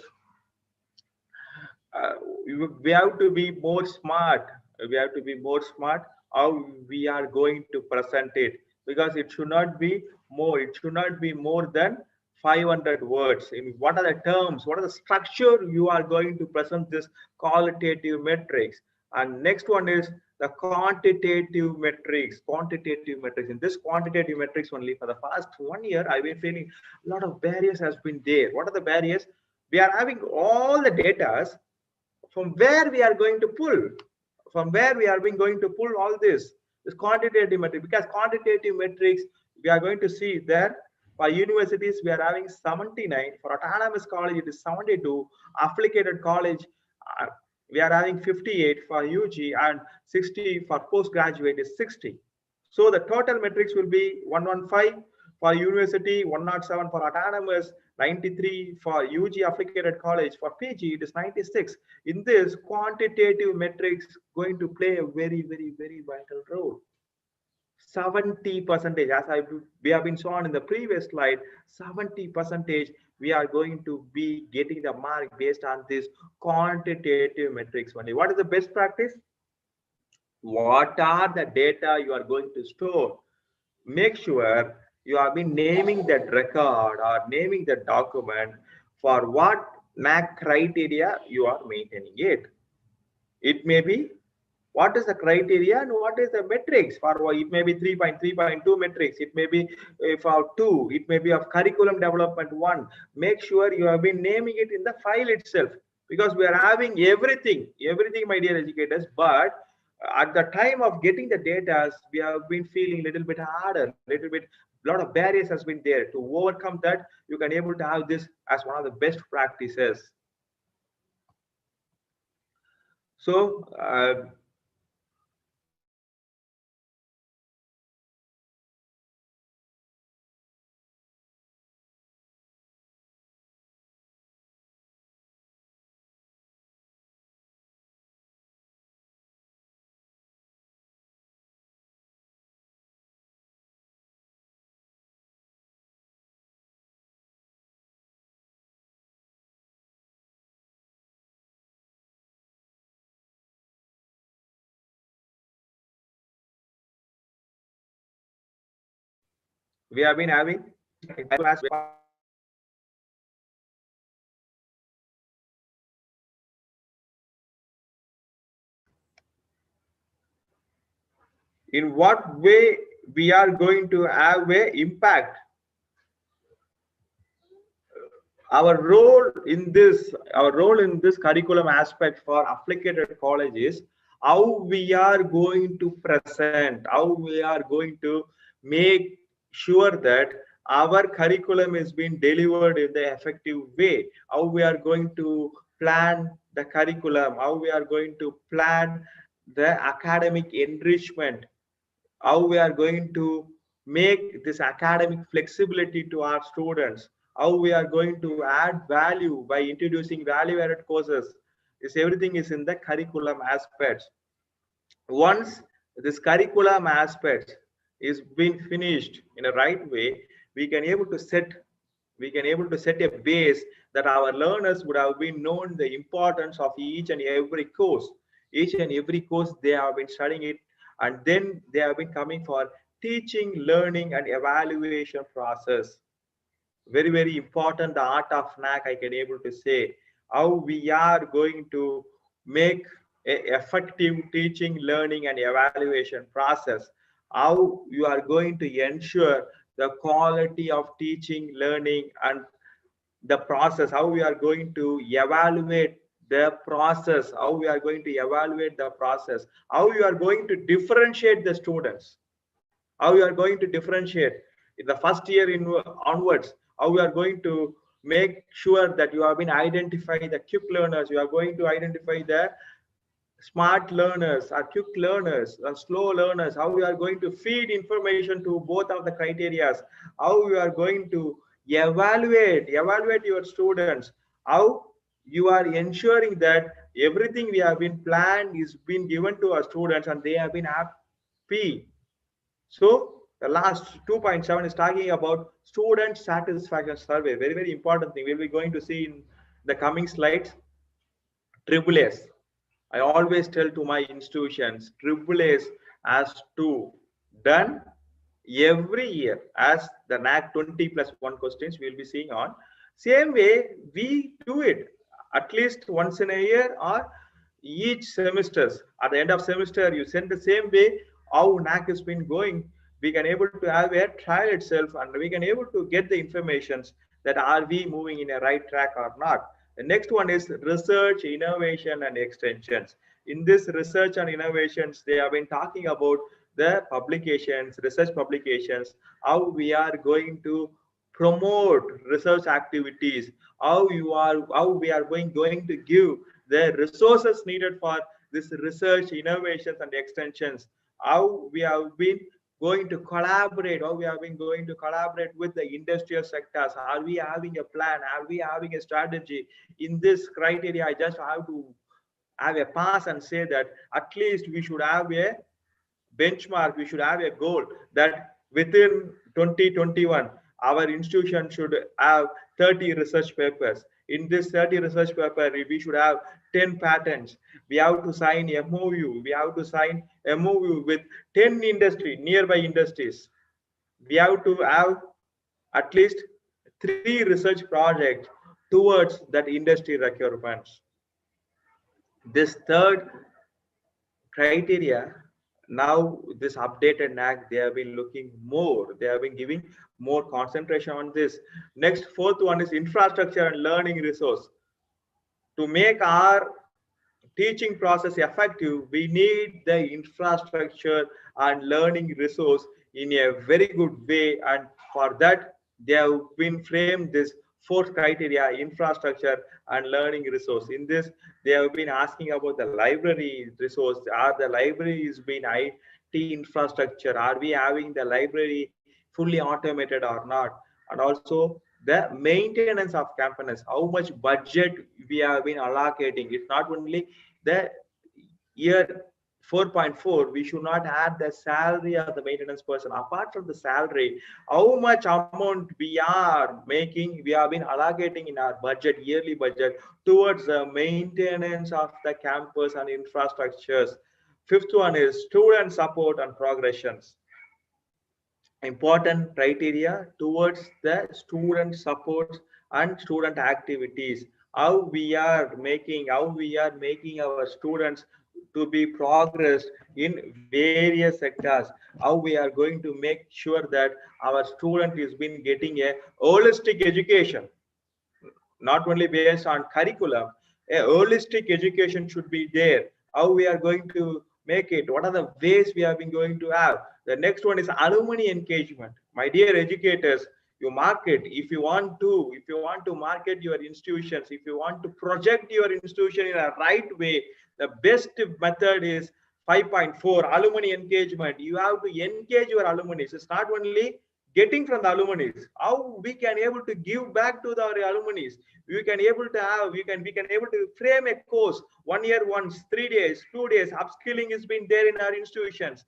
we have to be more smart. We have to be more smart how we are going to present it, because it should not be more. It should not be more than 500 words. In what are the terms? What are the structure you are going to present this qualitative metrics? And next one is the quantitative metrics. Quantitative metrics. In this quantitative metrics only, for the past 1 year, I've been feeling a lot of barriers has been there. What are the barriers? We are having all the data. From where we are going to pull? From where we are going to pull all this quantitative metric? Because quantitative metrics, we are going to see that for universities we are having 79, for autonomous college it is 72, affiliated college we are having 58, for UG and 60 for postgraduate is 60. So the total metrics will be 115 for university, 107 for autonomous, 93 for UG affiliated college. For PG it is 96. In this, quantitative metrics going to play a very, very, very vital role. 70%, as we have been shown in the previous slide, 70% we are going to be getting the mark based on this quantitative metrics only. What is the best practice? What are the data you are going to store? Make sure you have been naming that record or naming the document for what NAAC criteria you are maintaining it. It may be what is the criteria and what is the metrics for it may be 3.3.2 metrics, it may be for 2, it may be of curriculum development 1. Make sure you have been naming it in the file itself, because we are having everything my dear educators, but at the time of getting the data we have been feeling a little bit harder, lot of barriers has been there. To overcome that, you can able to have this as one of the best practices. So we have been having in what way we are going to have a impact. Our role in this curriculum aspect for affiliated colleges, how we are going to present, how we are going to make sure that our curriculum is being delivered in the effective way, how we are going to plan the curriculum, how we are going to plan the academic enrichment, how we are going to make this academic flexibility to our students, how we are going to add value by introducing value-added courses. This everything is in the curriculum aspects. Once this curriculum aspect is being finished in a right way, we can able to set a base that our learners would have been known the importance of each and every course. Each and every course they have been studying it, and then they have been coming for teaching, learning, and evaluation process. Very, very important, the art of NAAC, I can able to say. how we are going to make a effective teaching, learning, and evaluation process, how you are going to ensure the quality of teaching, learning, and the process, how we are going to evaluate the process, how we are going to evaluate the process, how you are going to differentiate the students, how you are going to differentiate in the first year in onwards, how we are going to make sure that you have been identify the quick learners, you are going to identify the smart learners or quick learners or slow learners, how we are going to feed information to both of the criterias, how we are going to evaluate your students, how you are ensuring that everything we have been planned is been given to our students and they have been happy. So the last 2.7 is talking about student satisfaction survey. Very, very important thing. We'll be going to see in the coming slides. Triple S. I always tell to my institutions, Triple S has to done every year as the NAAC 20+1 questions we'll be seeing on. Same way we do it at least once in a year or each semesters. At the end of semester, you send the same way how NAAC has been going. We can able to have a trial itself and we can able to get the informations that are we moving in a right track or not. The next one is research, innovation, and extensions. In this research and innovations, they have been talking about the publications, research publications, how we are going to promote research activities, how we are going to give the resources needed for this research, innovations, and extensions, how we have been going to collaborate, how we have been going to collaborate with the industrial sectors. Are we having a plan? Are we having a strategy? In this criteria, I just have to have a pass and say that at least we should have a benchmark, we should have a goal that within 2021, our institution should have 30 research papers. In this 30 research paper, we should have 10 patents. We have to sign MOU. We have to sign MOU with 10 nearby industries. We have to have at least 3 research projects towards that industry requirements. This third criteria, now this updated NAAC, they have been looking more, they have been giving more concentration on this. Next, fourth one is infrastructure and learning resource. To make our teaching process effective, we need the infrastructure and learning resource in a very good way, and for that they have been framed this fourth criteria, infrastructure and learning resource. In this, they have been asking about the library resource. Are the libraries being IT infrastructure? Are we having the library fully automated or not? And also the maintenance of campus, how much budget we have been allocating. It's not only the year 4.4, we should not add the salary of the maintenance person. Apart from the salary, how much amount we are making, we have been allocating in our budget, yearly budget, towards the maintenance of the campus and infrastructures. Fifth one is student support and progressions. Important criteria towards the student support and student activities, how we are making our students to be progressed in various sectors, how we are going to make sure that our student is been getting a holistic education, not only based on curriculum. A holistic education should be there. How we are going to make it, what are the ways we have been going to have. The next one is alumni engagement. My dear educators, you market, if you want to market your institutions, if you want to project your institution in a right way, the best method is 5.4, alumni engagement. You have to engage your alumni. It's not only getting from the alumni, how we can able to give back to our alumni. We can able to have, we can able to frame a course 1 year once, 3 days, 2 days. Upskilling has been there in our institutions.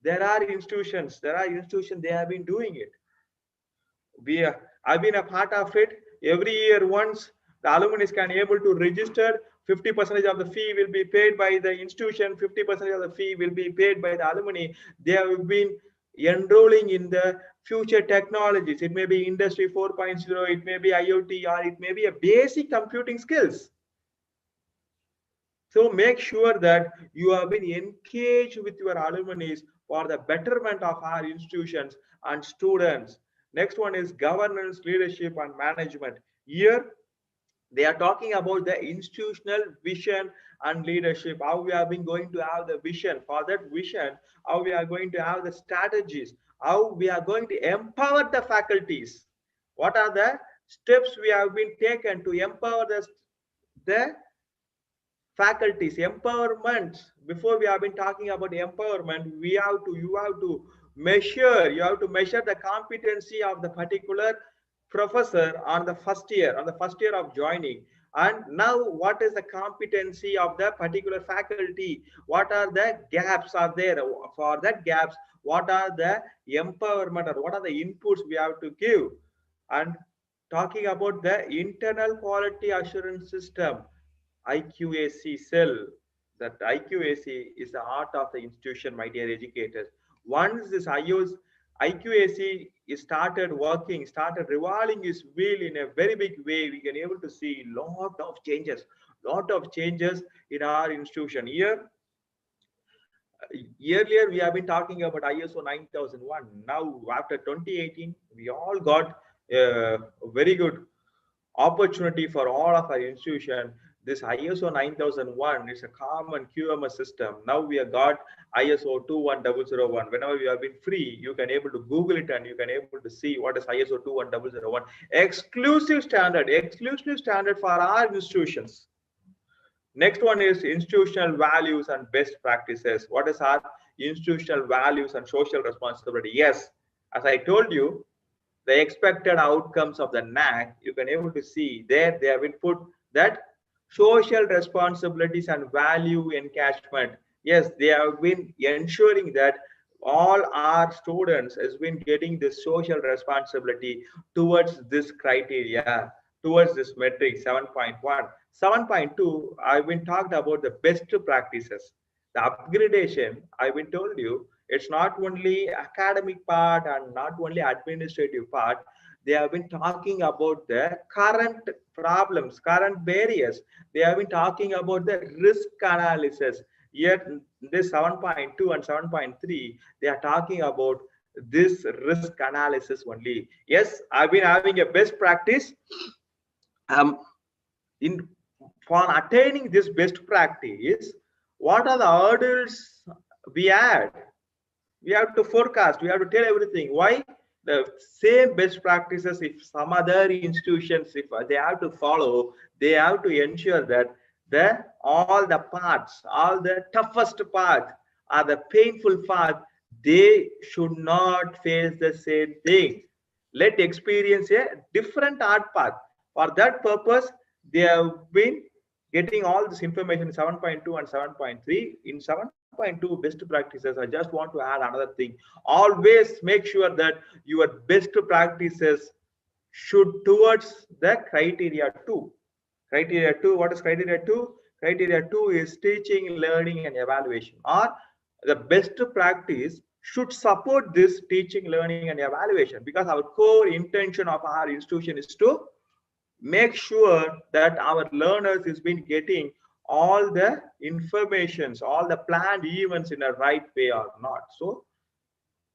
There are institutions, they have been doing it. I've been a part of it. Every year once, the alumni can able to register. 50% of the fee will be paid by the institution. 50% of the fee will be paid by the alumni. They have been enrolling in the future technologies. It may be industry 4.0, it may be IoT, or it may be a basic computing skills. So make sure that you have been engaged with your alumni for the betterment of our institutions and students. Next one is governance, leadership, and management. Here, they are talking about the institutional vision and leadership, how we have been going to have the vision. For that vision, how we are going to have the strategies, how we are going to empower the faculties. What are the steps we have been taken to empower the faculties? Empowerment. Before we have been talking about empowerment, you have to measure the competency of the particular professor on the first year of joining. And now what is the competency of the particular faculty? What are the gaps are there? For that gaps, what are the empowerment, or what are the inputs we have to give? And talking about the internal quality assurance system, IQAC cell. That IQAC is the heart of the institution, my dear educators. Once this IQAC is started working, started revolving its wheel in a very big way, we can able to see lot of changes in our institution. Here, earlier we have been talking about ISO 9001. Now after 2018, we all got a very good opportunity for all of our institution. This ISO 9001 is a common QMS system. Now we have got ISO 21001. Whenever you have been free, you can able to Google it and you can able to see what is ISO 21001. Exclusive standard for our institutions. Next one is institutional values and best practices. What is our institutional values and social responsibility? Yes, as I told you, the expected outcomes of the NAAC, you can able to see there they have been put that social responsibilities and value encashment. Yes, they have been ensuring that all our students has been getting this social responsibility towards this criteria, towards this metric 7.1. 7.2, I've been talked about the best practices. The upgradation, I've been told you, it's not only academic part and not only administrative part. They have been talking about the current problems, current barriers. They have been talking about the risk analysis. Yet this 7.2 and 7.3, they are talking about this risk analysis only. Yes, I've been having a best practice. For attaining this best practice, what are the hurdles we had? We have to forecast, we have to tell everything. Why? The same best practices, if some other institutions, if they have to follow, they have to ensure that all the parts, all the toughest path or the painful path, they should not face the same thing. Let experience a different art path. For that purpose, they have been getting all this information in 7.2 and 7.3. In 7.2 best practices, I just want to add another thing. Always make sure that your best practices should towards the criteria 2. Criteria 2, what is criteria 2? Criteria 2 is teaching, learning, and evaluation. Or the best practice should support this teaching, learning, and evaluation, because our core intention of our institution is to make sure that our learners has been getting all the informations, all the planned events in a right way or not. So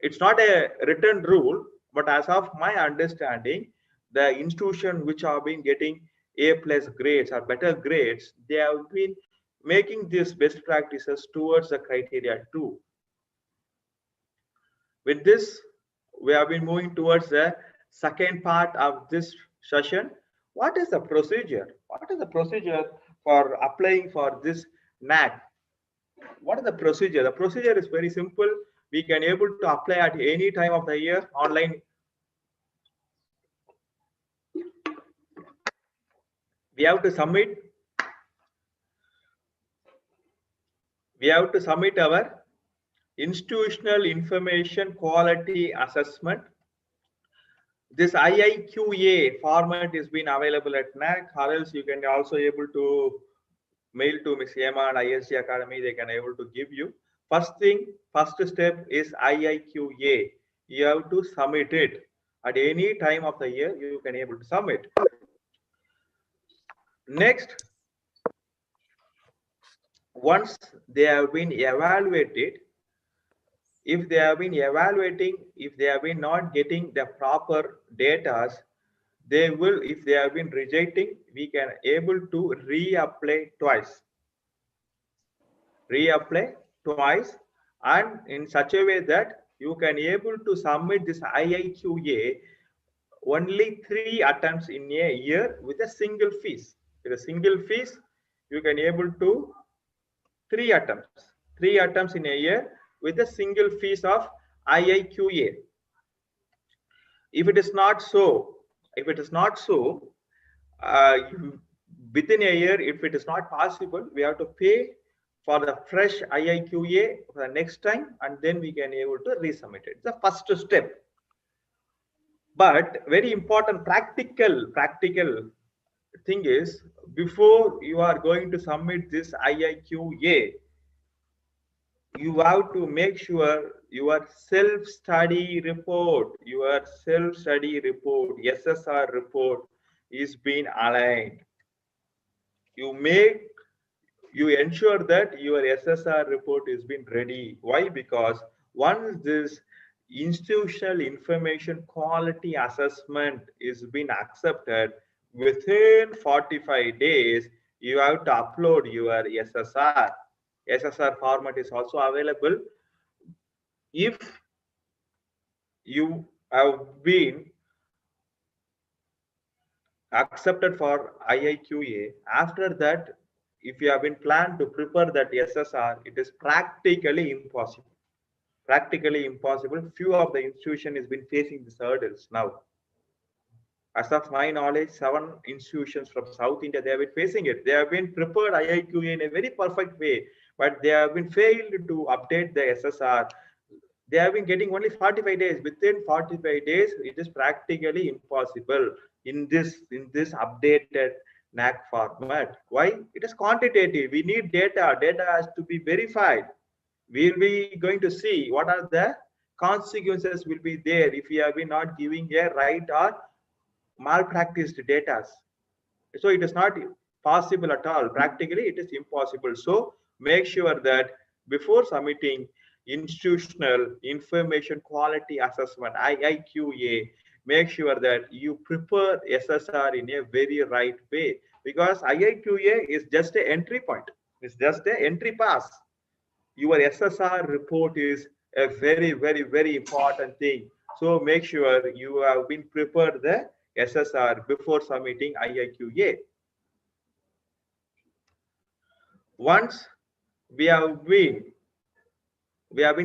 it's not a written rule, but as of my understanding, the institution which have been getting A+ grades or better grades, they have been making these best practices towards the criteria 2. With this, we have been moving towards the second part of this session. What is the procedure? What is the procedure for applying for this NAAC? What is the procedure? The procedure is very simple. We can able to apply at any time of the year online. We have to submit our institutional information quality assessment. This IIQA format is being available at NAAC, or else you can also able to mail to Ms. Yema and ISC Academy. They can able to give you. First step is IIQA. You have to submit it at any time of the year. You can able to submit. Next, once they have been evaluated, if they have been evaluating, if they have been not getting the proper data, they will, if they have been rejecting, we can able to reapply twice. Reapply twice, and in such a way that you can able to submit this IIQA only 3 attempts in a year with a single fees. With a single fees, you can able to 3 attempts in a year with a single fees of IIQA. If it is not so, if it is not so, within a year, if it is not possible, we have to pay for the fresh IIQA for the next time, and then we can able to resubmit it. It's the first step. But very important practical thing is, before you are going to submit this IIQA, you have to make sure your self-study report, SSR report is being aligned. You ensure that your SSR report is being ready. Why? Because once this institutional information quality assessment is being accepted, within 45 days, you have to upload your SSR. SSR format is also available. If you have been accepted for IIQA, after that, if you have been planned to prepare that SSR, it is practically impossible. Practically impossible. Few of the institution has been facing these hurdles now. As of my knowledge, 7 institutions from South India, they have been facing it. They have been prepared IIQA in a very perfect way, but they have been failed to update the SSR. They have been getting only 45 days. Within 45 days, it is practically impossible in this updated NAAC format. Why? It is quantitative. We need data. Data has to be verified. We'll be going to see what are the consequences will be there if we have been not giving a right or malpracticed data. So it is not possible at all. Practically, it is impossible. So make sure that before submitting institutional information quality assessment, IIQA, make sure that you prepare SSR in a very right way, because IIQA is just an entry point. It's just an entry pass. Your SSR report is a very important thing. So make sure you have been prepared the SSR before submitting IIQA. Once we have been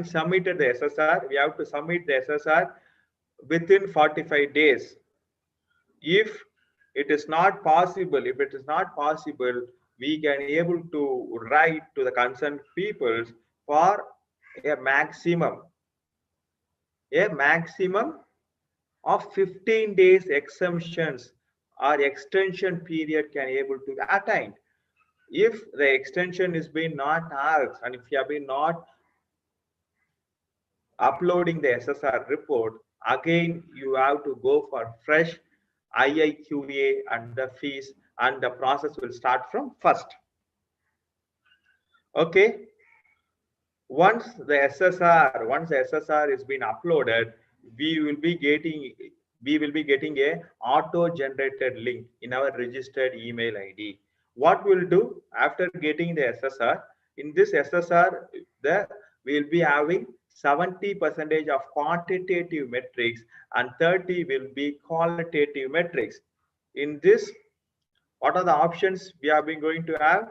submitted the SSR, we have to submit the SSR within 45 days. If it is not possible, we can able to write to the concerned people for a maximum of 15 days exemptions or extension period can able to be attained. If the extension is being not asked, and if you have been not uploading the SSR report, again you have to go for fresh IIQA and the fees, and the process will start from first. Okay. Once the SSR is being uploaded, we will be getting a auto-generated link in our registered email ID. What we'll do after getting the SSR, in this SSR, we'll be having 70% of quantitative metrics and 30 will be qualitative metrics. In this, what are the options we have been going to have?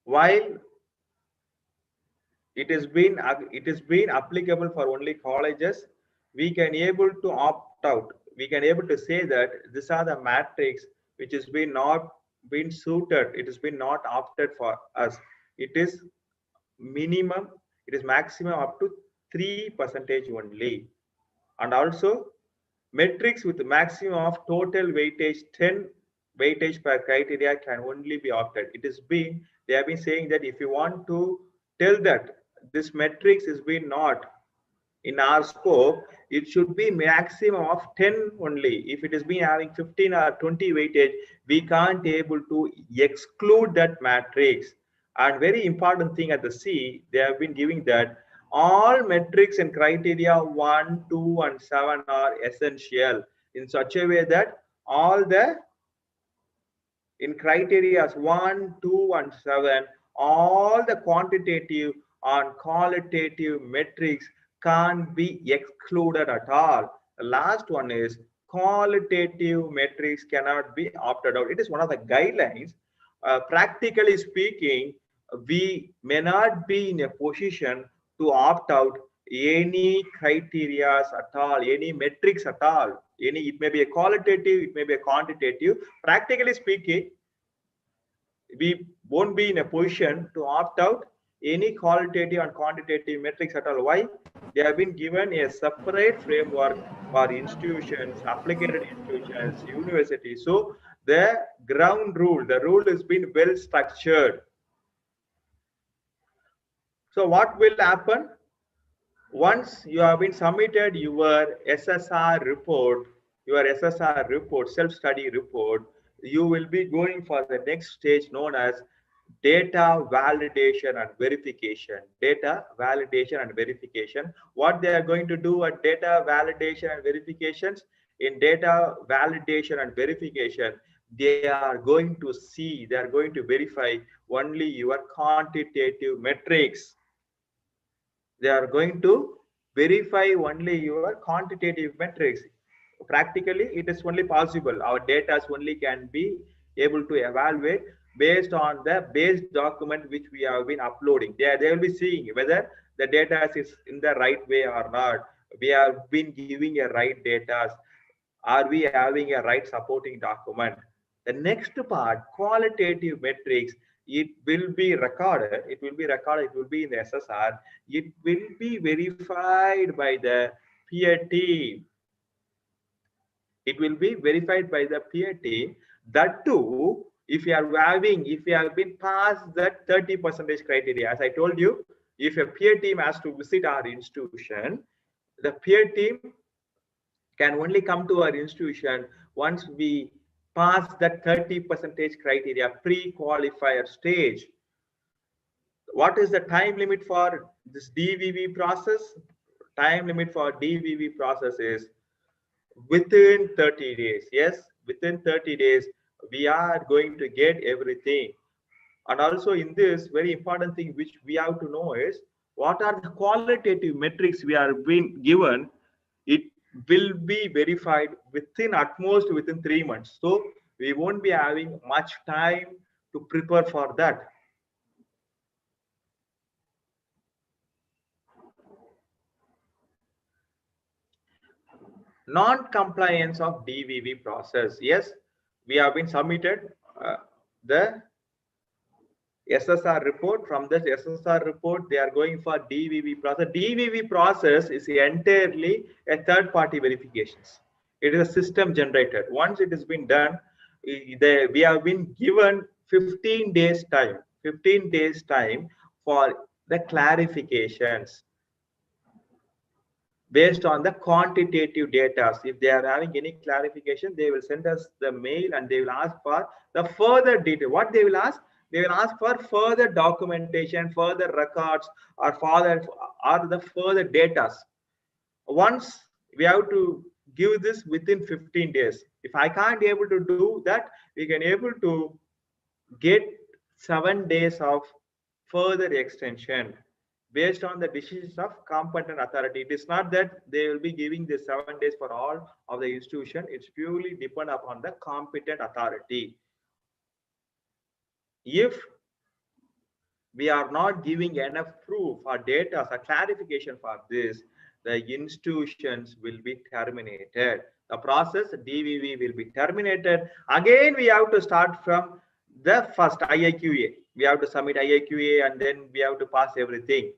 While it has been applicable for only colleges, we can able to opt out. We can able to say that these are the matrix which has been not been suited. It has been not opted for us. It is minimum. It is maximum up to 3% only, and also metrics with maximum of total weightage 10 weightage per criteria can only be opted. They have been saying that if you want to tell that this metrics is being not in our scope, it should be maximum of 10 only. If it has been having 15 or 20 weightage, we can't able to exclude that matrix. And very important thing at the C, they have been giving that all metrics and criteria 1, 2, and 7 are essential in such a way that all the in criteria 1, 2, and 7, all the quantitative and qualitative metrics can't be excluded at all. The last one is qualitative metrics cannot be opted out. It is one of the guidelines. Practically speaking, we may not be in a position to opt out any criteria at all, any metrics at all. It may be a qualitative, it may be a quantitative. Practically speaking, we won't be in a position to opt out any qualitative and quantitative metrics at all. Why? They have been given a separate framework for institutions, applied institutions, universities. So the ground rule, the rule has been well structured. So what will happen? Once you have been submitted your SSR report, self-study report, you will be going for the next stage known as data validation and verification. Data validation and verification. What they are going to do at data validation and verifications? In data validation and verification, they are going to see, they are going to verify only your quantitative metrics. They are going to verify only your quantitative metrics. Practically, it is only possible. Our data only can be able to evaluate based on the base document which we have been uploading. They will be seeing whether the data is in the right way or not. We have been giving a right data. Are we having a right supporting document? The next part, qualitative metrics, it will be recorded. It will be recorded. It will be in the SSR. It will be verified by the peer team. It will be verified by the peer team. That too, if you have been past that 30% criteria, as I told you, if a peer team has to visit our institution, the peer team can only come to our institution once we pass that 30% criteria pre-qualifier stage. What is the time limit for this DVV process? Time limit for DVV process is within 30 days. Yes, within 30 days, we are going to get everything. And also in this, very important thing which we have to know is what are the qualitative metrics we are being given. It will be verified within at most within 3 months. So we won't be having much time to prepare for that. Non-compliance of DVV process. Yes, we have been submitted the SSR report. From this SSR report, they are going for DVV process. DVV process is entirely a third-party verifications. It is a system generated. Once it has been done, we have been given 15 days time. 15 days time for the clarifications based on the quantitative data. If they are having any clarification, they will send us the mail and they will ask for the further detail. What they will ask? They will ask for further documentation, further records, or the further data. Once we have to give this within 15 days. If I can't be able to do that, we can able to get 7 days of further extension based on the decisions of competent authority. It is not that they will be giving the 7 days for all of the institution. It's purely depend upon the competent authority. If we are not giving enough proof or data or clarification for this, the institutions will be terminated. The process DVV will be terminated. Again, we have to start from the first IIQA. We have to submit IIQA and then we have to pass everything.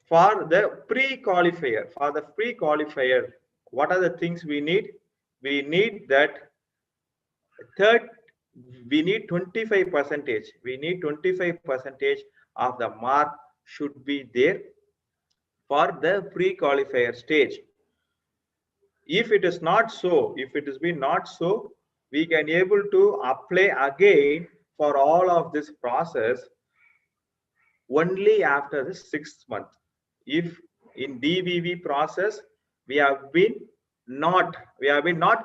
For the pre-qualifier, what are the things we need? We need that we need 25%. We need 25% of the mark should be there. for the pre-qualifier stage. If it is not so, if it has been not so, we can able to apply again for all of this process only after the 6th month. If in DVV process we have been not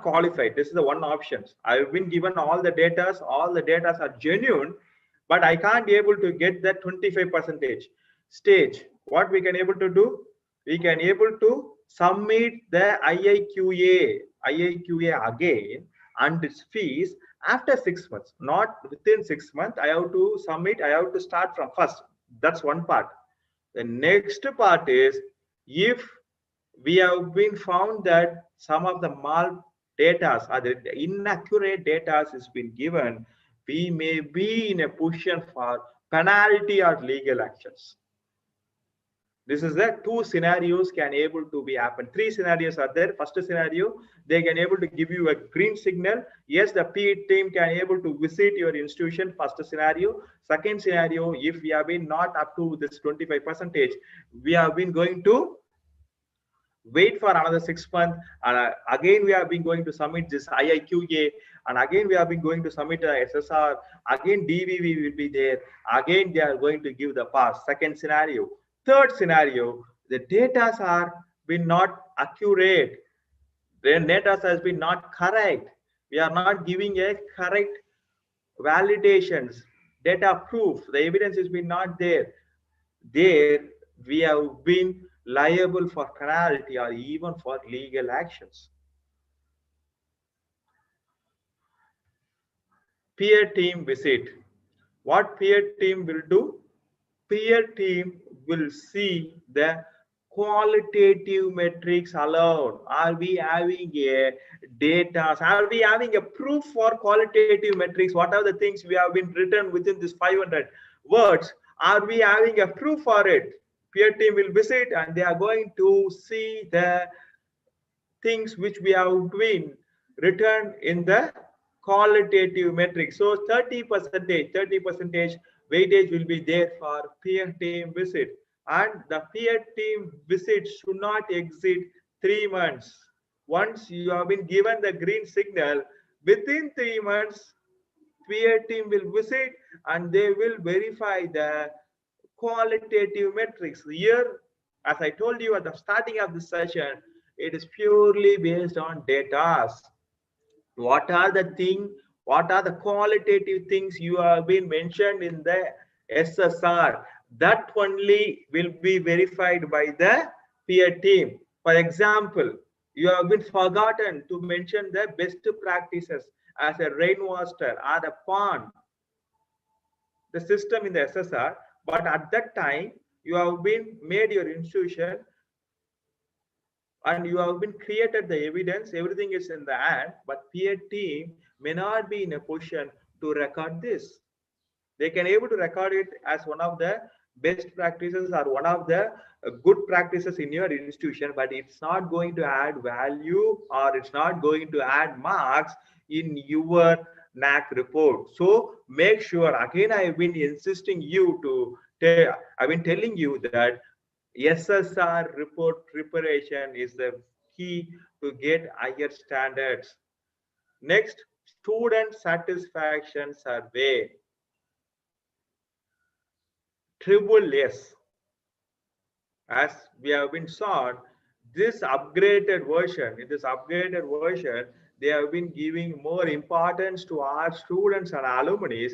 qualified, this is the one option. I have been given all the data are genuine, but I can't be able to get that 25% stage. What we can able to do, we can able to submit the IIQA again and its fees after 6 months, not within 6 months. I have to submit, I have to start from first. That's one part. The next part is, if we have been found that some of the mal data or the inaccurate data has been given, we may be in a position for penalty or legal actions. This is the two scenarios can able to be happen. Three scenarios are there. First scenario, they can able to give you a green signal. Yes, the PE team can able to visit your institution. First scenario. Second scenario, if we have been not up to this 25%, we have been going to wait for another 6 months, and again we have been going to submit this IIQA, and again we have been going to submit a SSR. Again DVV will be there. Again they are going to give the pass. Second scenario. Third scenario, the data are been not accurate. The data has been not correct. We are not giving a correct validations, data proof. The evidence has been not there. There we have been liable for penalty or even for legal actions. Peer team visit. What peer team will do? Peer team will see the qualitative metrics alone. Are we having a data? Are we having a proof for qualitative metrics? What are the things we have been written within this 500 words? Are we having a proof for it? Peer team will visit and they are going to see the things which we have been written in the qualitative metrics. So 30% weightage will be there for peer team visit, and the peer team visit should not exceed 3 months. Once you have been given the green signal, within 3 months peer team will visit and they will verify the qualitative metrics. Here, as I told you at the starting of the session, it is purely based on data. What are the qualitative things you have been mentioned in the SSR? That only will be verified by the peer team. For example, you have been forgotten to mention the best practices as a rainwater or a pond, the system in the SSR, but at that time you have been made your institution and you have been created the evidence, everything is in the hand, but peer team may not be in a position to record this. They can able to record it as one of the best practices or one of the good practices in your institution, but it's not going to add value or it's not going to add marks in your NAAC report. So make sure, again I've been insisting you to I've been telling you that SSR report preparation is the key to get higher standards. Next, student satisfaction survey. Triple S. As we have been shown, this upgraded version, they have been giving more importance to our students and alumni.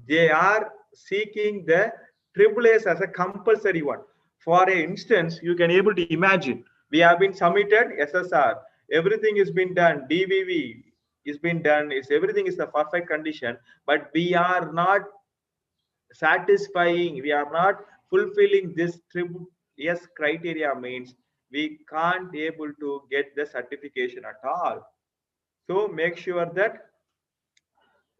They are seeking the triple S as a compulsory one. For instance, you can able to imagine, we have been submitted SSR, everything has been done, DVV is been done, everything is the perfect condition, but we are not satisfying, we are not fulfilling this triple S criteria, means we can't able to get the certification at all. So make sure that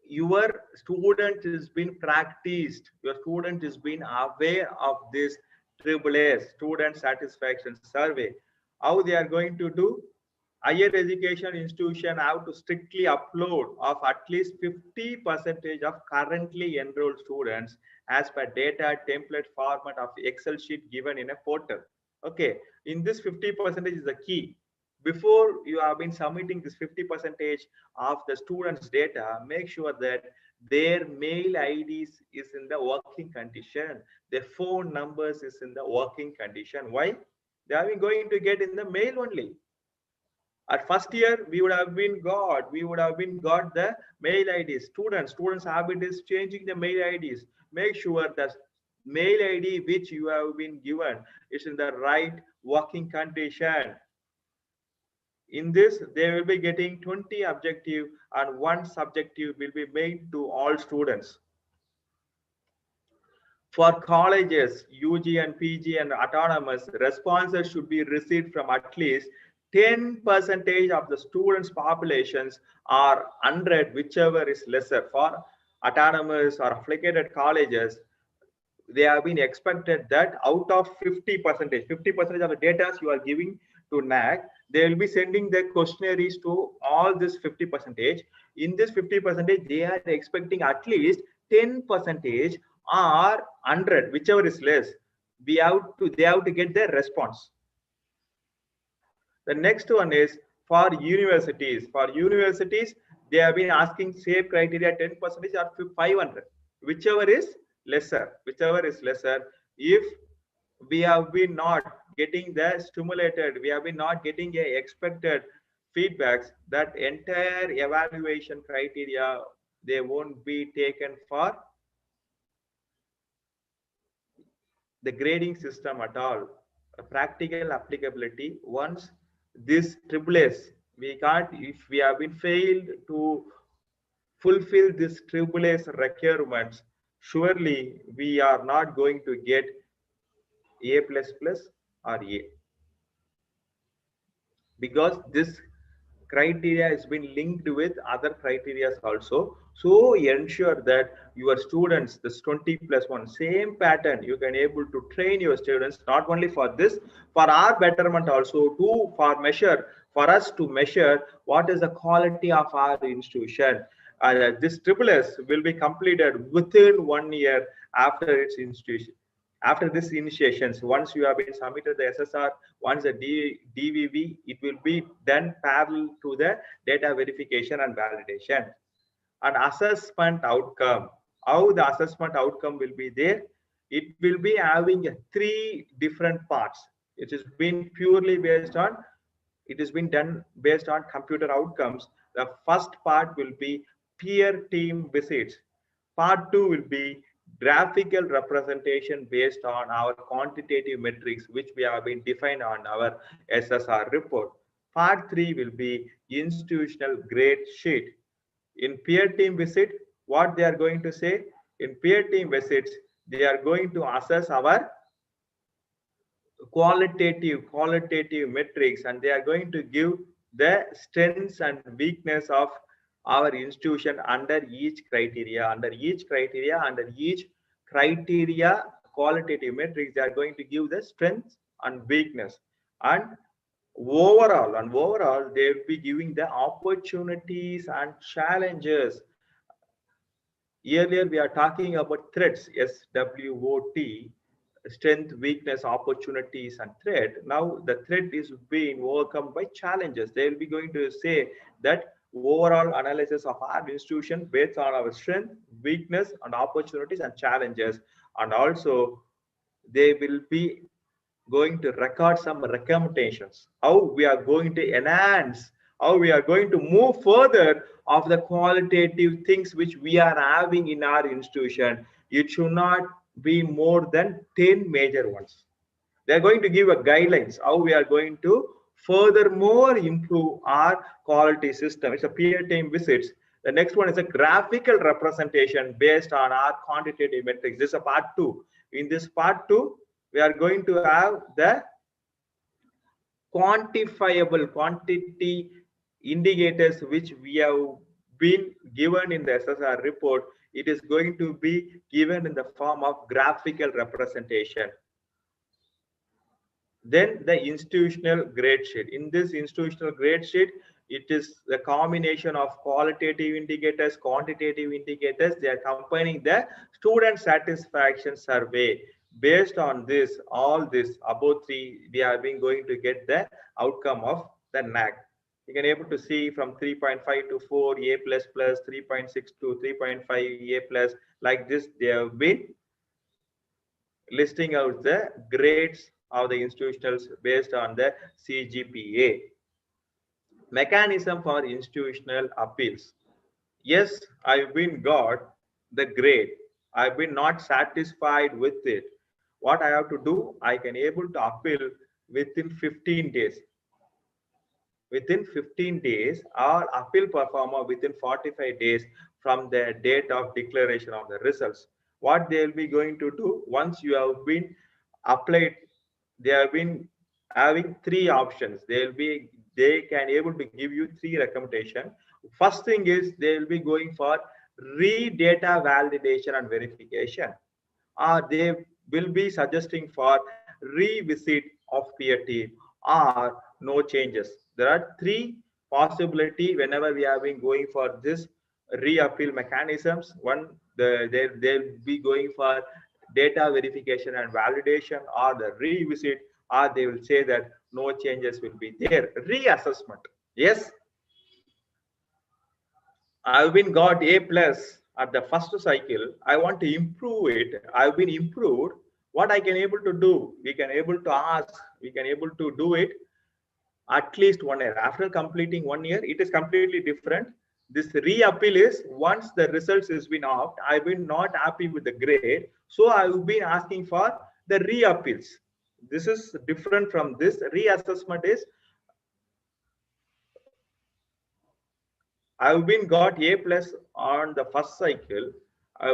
your student has been practiced, your student has been aware of this triple S, student satisfaction survey. How they are going to do? Higher education institution have to strictly upload of at least 50% of currently enrolled students as per data template format of Excel sheet given in a portal. Okay, in this 50% is the key. Before you have been submitting this 50% of the students' data, make sure that their mail IDs is in the working condition, their phone numbers is in the working condition. Why? They have been going to get in the mail only. At first year, we would have been got the mail IDs. Students habit is changing the mail IDs. Make sure that mail ID which you have been given is in the right working condition. In this, they will be getting 20 objective and 1 subjective will be made to all students. For colleges, UG and PG and autonomous, responses should be received from at least 10% of the students' populations or 100, whichever is lesser. For autonomous or affiliated colleges, they have been expected that out of 50% of the data you are giving to NAAC, they will be sending the questionnaires to all this 50%. In this 50%, they are expecting at least 10% or 100, whichever is less. They have to get their response. The next one is for universities. For universities, they have been asking same criteria 10% or 500, whichever is lesser. If we have been not getting the stimulated, we have been not getting a expected feedbacks, that entire evaluation criteria, they won't be taken for the grading system at all. A practical applicability, once this triple S, we can't, if we have been failed to fulfill this triple S requirements, surely we are not going to get A++ or A, because this criteria has been linked with other criteria also. So ensure that your students, this 20+1 same pattern, you can able to train your students, not only for this, for our betterment also, to for us to measure what is the quality of our institution. This triple S will be completed within 1 year after its institution. After this initiations, once you have been submitted the SSR, once the DVV, it will be done parallel to the data verification and validation. And assessment outcome, how the assessment outcome will be there? It will be having 3 different parts. It has been purely based on, it has been done based on computer outcomes. The first part will be peer team visits. Part 2 will be graphical representation based on our quantitative metrics, which we have been defined on our SSR report. Part 3 will be institutional grade sheet. In peer team visit, what they are going to say? In peer team visits, they are going to assess our qualitative metrics, and they are going to give the strengths and weakness of our institution under each criteria, qualitative metrics. They are going to give the strengths and weakness, and overall they will be giving the opportunities and challenges. Earlier we are talking about threats, SWOT, strength, weakness, opportunities, and threat. Now the threat is being overcome by challenges. They will be going to say that overall analysis of our institution based on our strength, weakness, and opportunities and challenges. And also they will be going to record some recommendations, how we are going to enhance, how we are going to move further of the qualitative things which we are having in our institution. It should not be more than 10 major ones. They are going to give a guidelines how we are going to furthermore improve our quality system. It's a peer team visits. The next one is a graphical representation based on our quantitative metrics. This is a part 2. In this part 2, we are going to have the quantifiable quantity indicators which we have been given in the SSR report. It is going to be given in the form of graphical representation. Then the institutional grade sheet. In this institutional grade sheet, it is the combination of qualitative indicators, quantitative indicators. They are combining the student satisfaction survey. Based on this, all this above 3, we have been going to get the outcome of the NAAC. You can able to see from 3.5 to 4, A++, 3.6 to 3.5, A+, like this. They have been listing out the grades of the institutionals based on the CGPA. Mechanism for institutional appeals. Yes, I've been got the grade. I've been not satisfied with it. What I have to do, I can able to appeal within 15 days. Within 15 days, or appeal performer within 45 days from the date of declaration of the results. What they will be going to do, once you have been applied, they have been having 3 options. They can able to give you 3 recommendation. First thing is they will be going for re-data validation and verification, or they will be suggesting for revisit of peer team or no changes. There are 3 possibility whenever we have been going for this re-appeal mechanisms. One, they'll be going for data verification and validation, or the revisit, or they will say that no changes will be there. Reassessment. Yes, I've been got A plus at the first cycle. I want to improve it. I've been improved. What I can able to do? We can able to ask. We can able to do it at least 1 year. After completing 1 year, it is completely different. This re-appeal is once the results has been off. I've been not happy with the grade, so I've been asking for the re-appeals. This is different from this. Reassessment is I've been got A plus on the first cycle.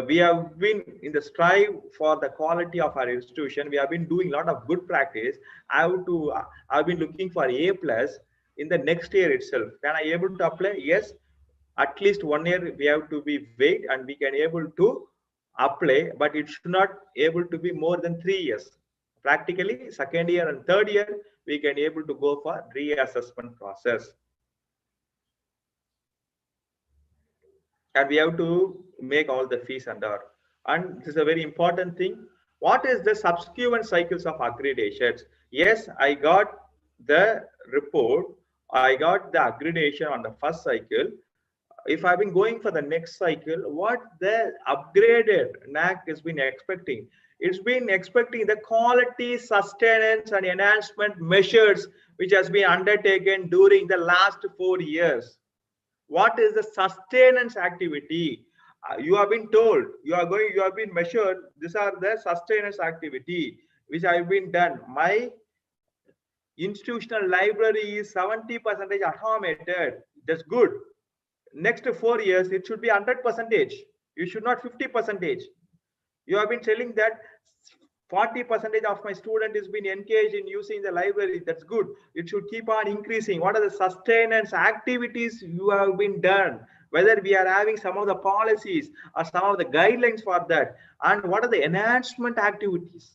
We have been in the strive for the quality of our institution. We have been doing a lot of good practice. I've been looking for A plus in the next year itself. Can I able to apply? Yes. At least 1 year we have to be wait, and we can able to apply, but it should not able to be more than 3 years. Practically, second year and third year we can able to go for reassessment process. And we have to make all the fees under. And this is a very important thing. What is the subsequent cycles of accreditations? Yes, I got the report. I got the accreditation on the first cycle. If I've been going for the next cycle, what the upgraded NAAC has been expecting? It's been expecting the quality, sustenance, and enhancement measures which has been undertaken during the last 4 years. What is the sustenance activity? You have been told, you have been measured. These are the sustenance activity which have been done. My institutional library is 70% automated. That's good. Next 4 years, it should be 100%. You should not 50%. You have been telling that 40% of my student is been engaged in using the library. That's good. It should keep on increasing. What are the sustenance activities you have been done? Whether we are having some of the policies or some of the guidelines for that, and what are the enhancement activities?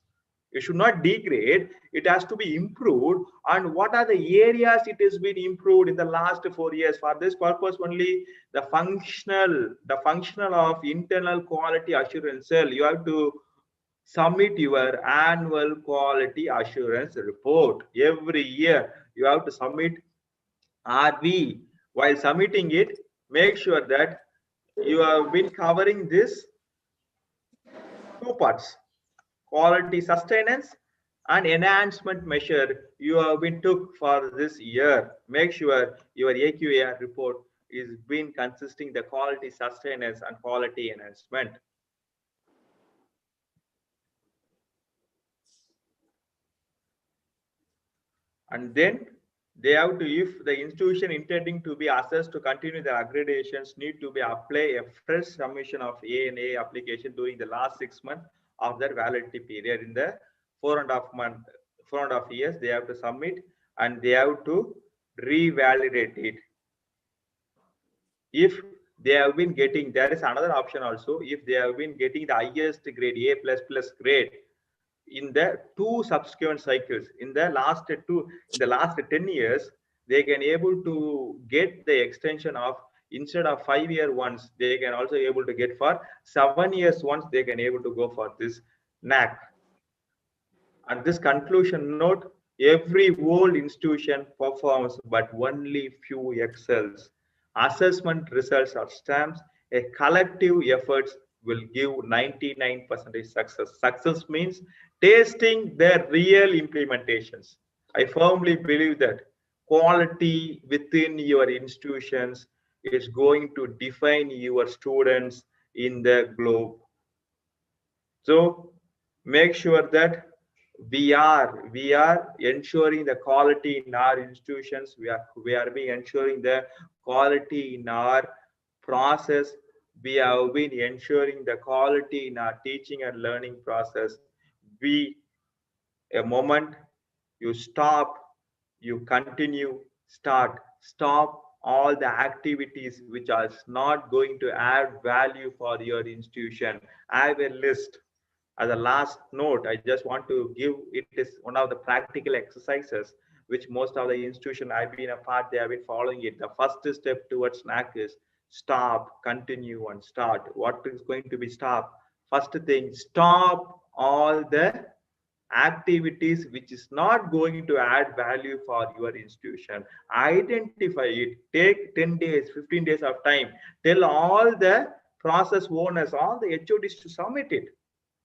It should not degrade. It has to be improved. And what are the areas it has been improved in the last 4 years? For this purpose only, the functional of internal quality assurance cell, you have to submit your annual quality assurance report every year. You have to submit RV. While submitting it, make sure that you have been covering this 2 parts: quality sustenance and enhancement measure you have been took for this year. Make sure your AQAR report is been consisting the quality sustenance and quality enhancement. And then they have to, if the institution intending to be assessed to continue the accreditations, need to be apply a fresh submission of ANA application during the last 6 months of their validity period. In the 4.5 years, they have to submit, and they have to revalidate it. If they have been getting, there is another option also. If they have been getting the highest grade, A++ grade, in the 2 subsequent cycles, in the last 10 years, they can able to get the extension of, instead of 5 year once, they can also able to get for 7 years once. They can able to go for this NAAC. At this conclusion note, every old institution performs, but only few excels. Assessment results are stamps. A collective efforts will give 99% success. Success means tasting their real implementations. I firmly believe that quality within your institutions is going to define your students in the globe. So make sure that we are ensuring the quality in our institutions. We are being ensuring the quality in our process. We have been ensuring the quality in our teaching and learning process. We a moment you stop, you continue, stop all the activities which are not going to add value for your institution. I have a list. As a last note, I just want to give, it is one of the practical exercises which most of the institution I've been a part, they have been following it. The first step towards NAAC is stop, continue, and start. What is going to be stop? First thing, stop all the activities which is not going to add value for your institution. Identify it. Take 10 days, 15 days of time. Tell all the process owners, all the HODs to submit it.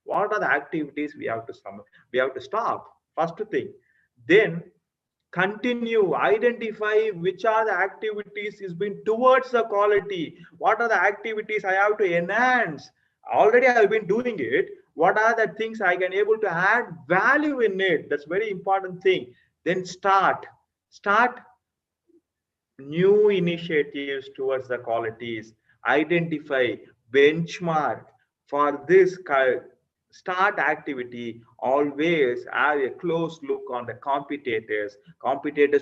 What are the activities we have to submit? We have to stop. First thing. Then continue, identify which are the activities is been towards the quality. What are the activities I have to enhance? Already I have been doing it. What are the things I can able to add value in it? That's very important thing. Then start new initiatives towards the qualities. Identify, benchmark. For this start activity, always have a close look on the competitors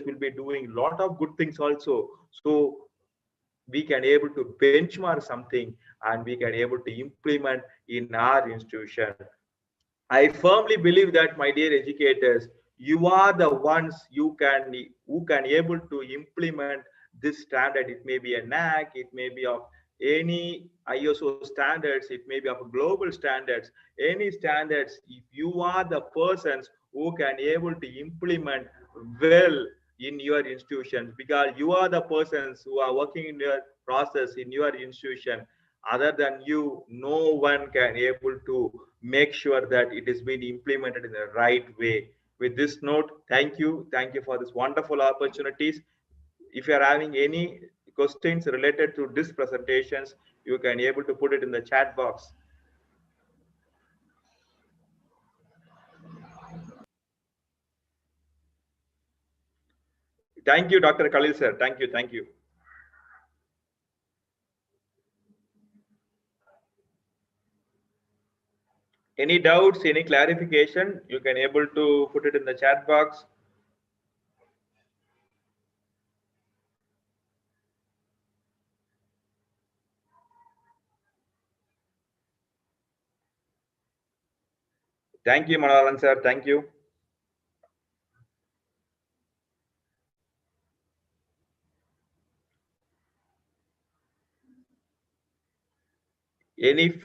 will be doing a lot of good things also, so we can able to benchmark something and we can able to implement in our institution. I firmly believe that, my dear educators, you are the ones who can able to implement this standard. It may be a NAAC, it may be of any ISO standards, it may be of global standards, any standards. If you are the persons who can able to implement well in your institutions, because you are the persons who are working in your process in your institution, other than you, no one can able to make sure that it is being implemented in the right way. With this note, thank you for this wonderful opportunities. If you are having any questions related to this presentations, you can able to put it in the chat box. Thank you, Dr. Khalil sir. Thank you. Any doubts, any clarification, you can able to put it in the chat box. Thank you, Manalan sir. Thank you. Any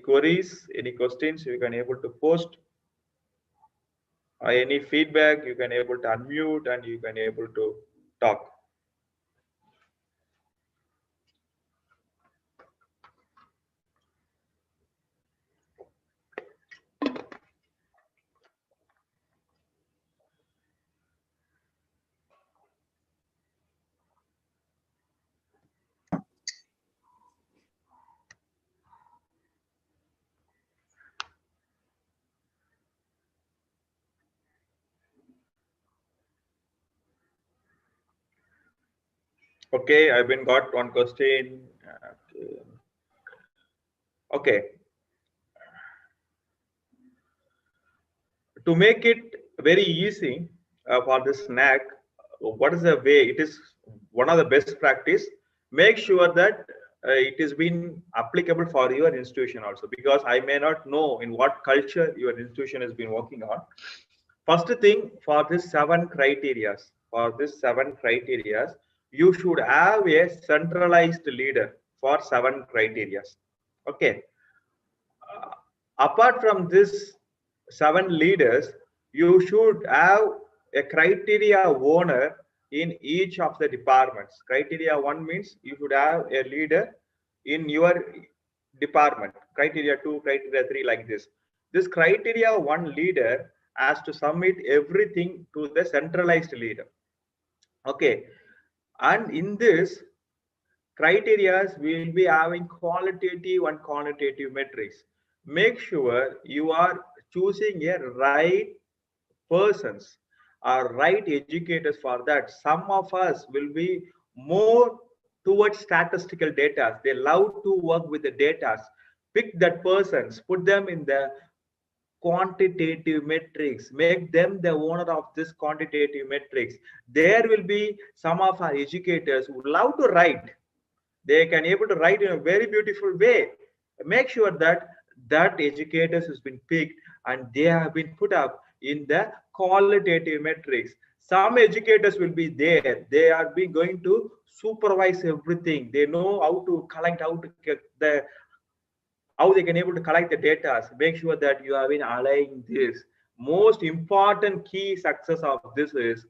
queries, any questions, you can able to post. Or any feedback, you can able to unmute and you can able to talk. Okay, I've been got one question. Okay. To make it very easy for this NAAC, what is the way? It is one of the best practice. Make sure that it is been applicable for your institution also, because I may not know in what culture your institution has been working on. First thing, for this 7 criteria, you should have a centralized leader for 7 criteria. Okay. Apart from this 7 leaders, you should have a criteria owner in each of the departments. Criteria 1 means you should have a leader in your department. Criteria 2, criteria 3, like this. This criteria 1 leader has to submit everything to the centralized leader. Okay, and in this criteria, we will be having qualitative and quantitative metrics. Make sure you are choosing a right persons or right educators for that. Some of us will be more towards statistical data. They love to work with the data. Pick that persons, put them in the quantitative metrics, make them the owner of this quantitative metrics. There will be some of our educators who love to write. They can able to write in a very beautiful way. Make sure that that educators has been picked and they have been put up in the qualitative metrics. Some educators will be there. They are being going to supervise everything. They know how to collect, how to get the, how they can able to collect the data. Make sure that you have been aligning this. Most important key success of this is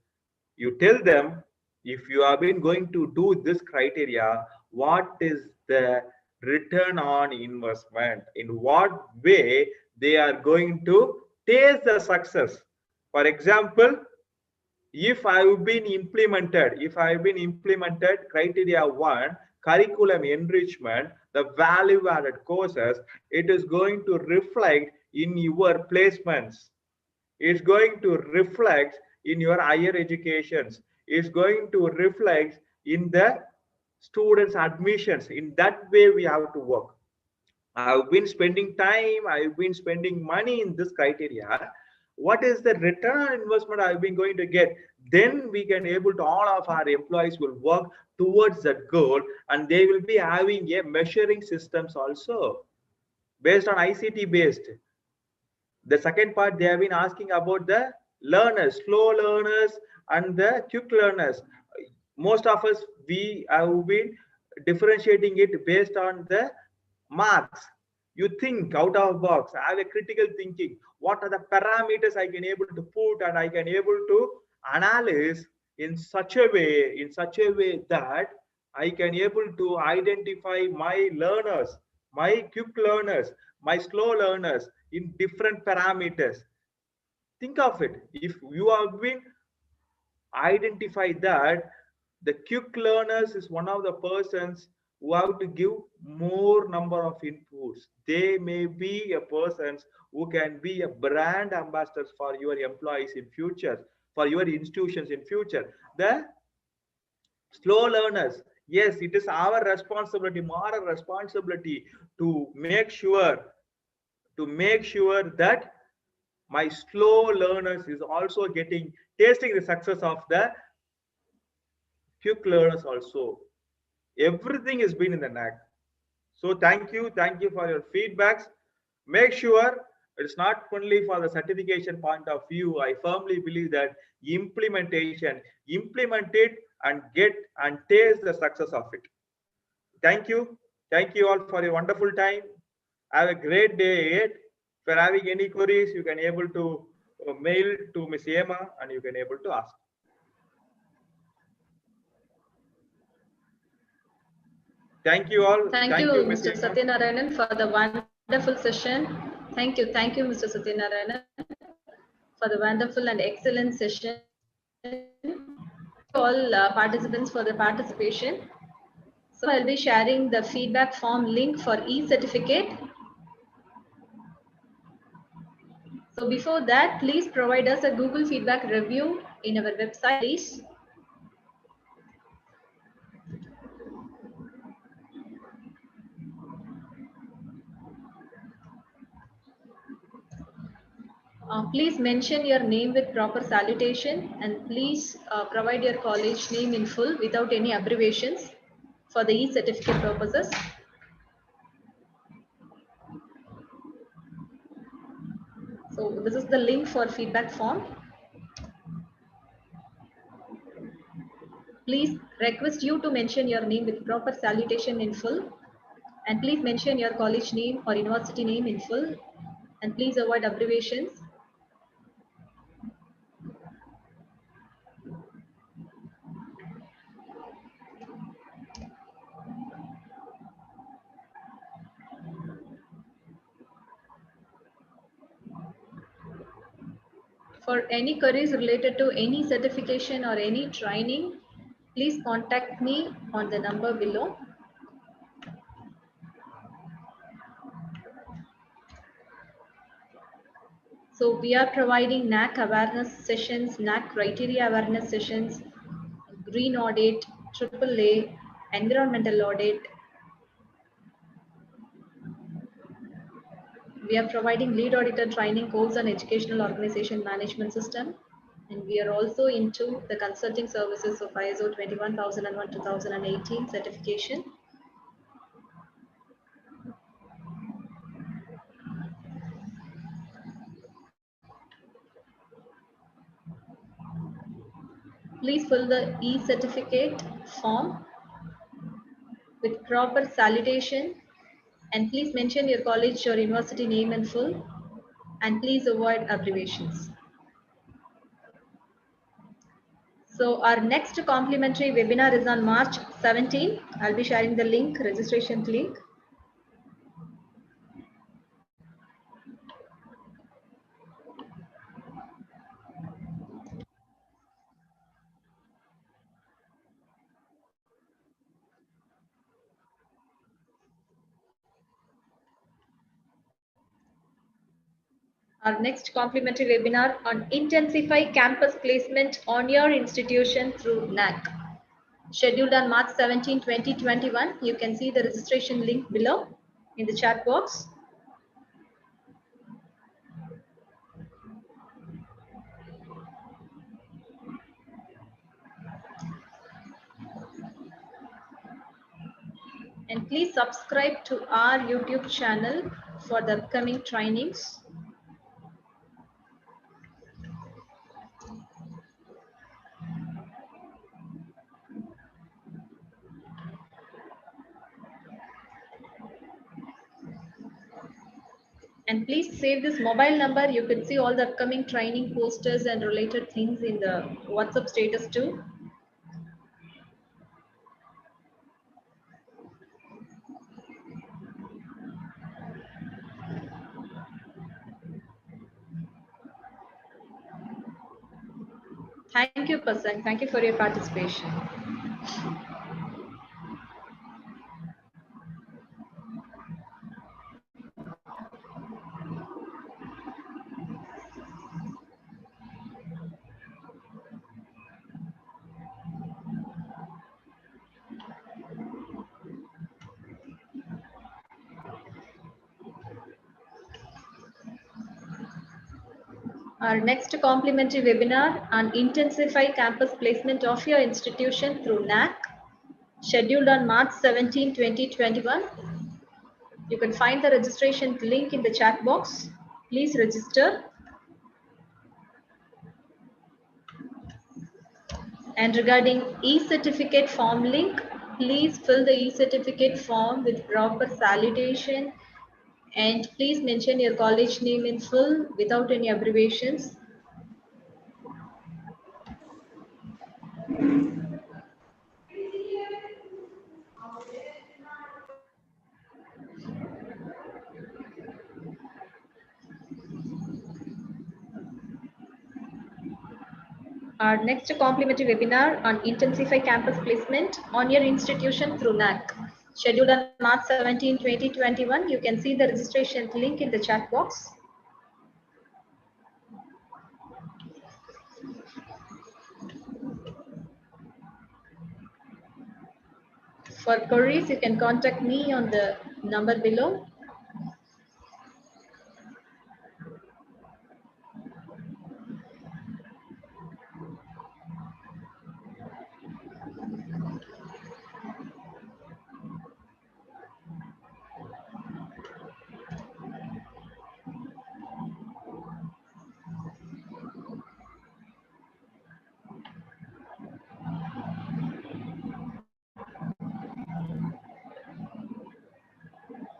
you tell them, if you have been going to do this criteria, what is the return on investment, in what way they are going to taste the success. For example, if I've been implemented criteria 1, curriculum enrichment, the value added courses, it is going to reflect in your placements. It's going to reflect in your higher educations. It's going to reflect in the students' admissions. In that way, we have to work. I've been spending time, I've been spending money in this criteria. What is the return on investment I've been going to get? Then we can able to, all of our employees will work towards that goal, and they will be having a measuring systems also based on ICT based. The second part, they have been asking about the learners, slow learners and the quick learners. Most of us, we have been differentiating it based on the marks. You think out of box, have a critical thinking. What are the parameters I can able to put, and I can able to analyze in such a way that I can able to identify my learners, my quick learners, my slow learners in different parameters. Think of it. If you have been identify that the quick learners is one of the persons who have to give more number of inputs. They may be a persons who can be a brand ambassadors for your employees in future, for your institutions in future. The slow learners, yes, it is our responsibility, moral responsibility to make sure that my slow learners is also getting tasting the success of the quick learners also. Everything has been in the NAAC. So thank you for your feedbacks. Make sure it's not only for the certification point of view. I firmly believe that implementation, implement it and get and taste the success of it. Thank you all for a wonderful time. Have a great day ahead. If you're having any queries, you can able to mail to Ms. Emma and you can able to ask. Thank you all. Thank you, Mr. Satyanarayanan, for the wonderful session. Thank you, Mr. Satyanarayanan, for the wonderful and excellent session. All participants for the participation. So I'll be sharing the feedback form link for e-certificate. So before that, please provide us a Google feedback review in our website, please. Please mention your name with proper salutation, and please provide your college name in full without any abbreviations for the e-certificate purposes. So this is the link for feedback form. Please request you to mention your name with proper salutation in full, and please mention your college name or university name in full, and please avoid abbreviations. For any queries related to any certification or any training, please contact me on the number below. So we are providing NAAC awareness sessions, NAAC criteria awareness sessions, green audit, AAA, environmental audit. We are providing lead auditor training course on educational organization management system. And we are also into the consulting services of ISO 21001-2018 certification. Please fill the e-certificate form with proper salutation, and please mention your college or university name in full, and please avoid abbreviations. So our next complimentary webinar is on March 17. I'll be sharing the link, registration link. Our next complimentary webinar on intensify campus placement on your institution through NAAC. Scheduled on March 17, 2021. You can see the registration link below in the chat box. And please subscribe to our YouTube channel for the upcoming trainings. And please save this mobile number. You can see all the upcoming training posters and related things in the WhatsApp status too. Thank you, Pasang. Thank you for your participation. Our next complimentary webinar on intensify campus placement of your institution through NAAC, scheduled on March 17, 2021. You can find the registration link in the chat box. Please register. And regarding e-certificate form link, please fill the e-certificate form with proper salutation, and please mention your college name in full without any abbreviations. Our next complimentary webinar on intensify campus placement on your institution through NAAC, scheduled on March 17, 2021. You can see the registration link in the chat box. For queries, you can contact me on the number below.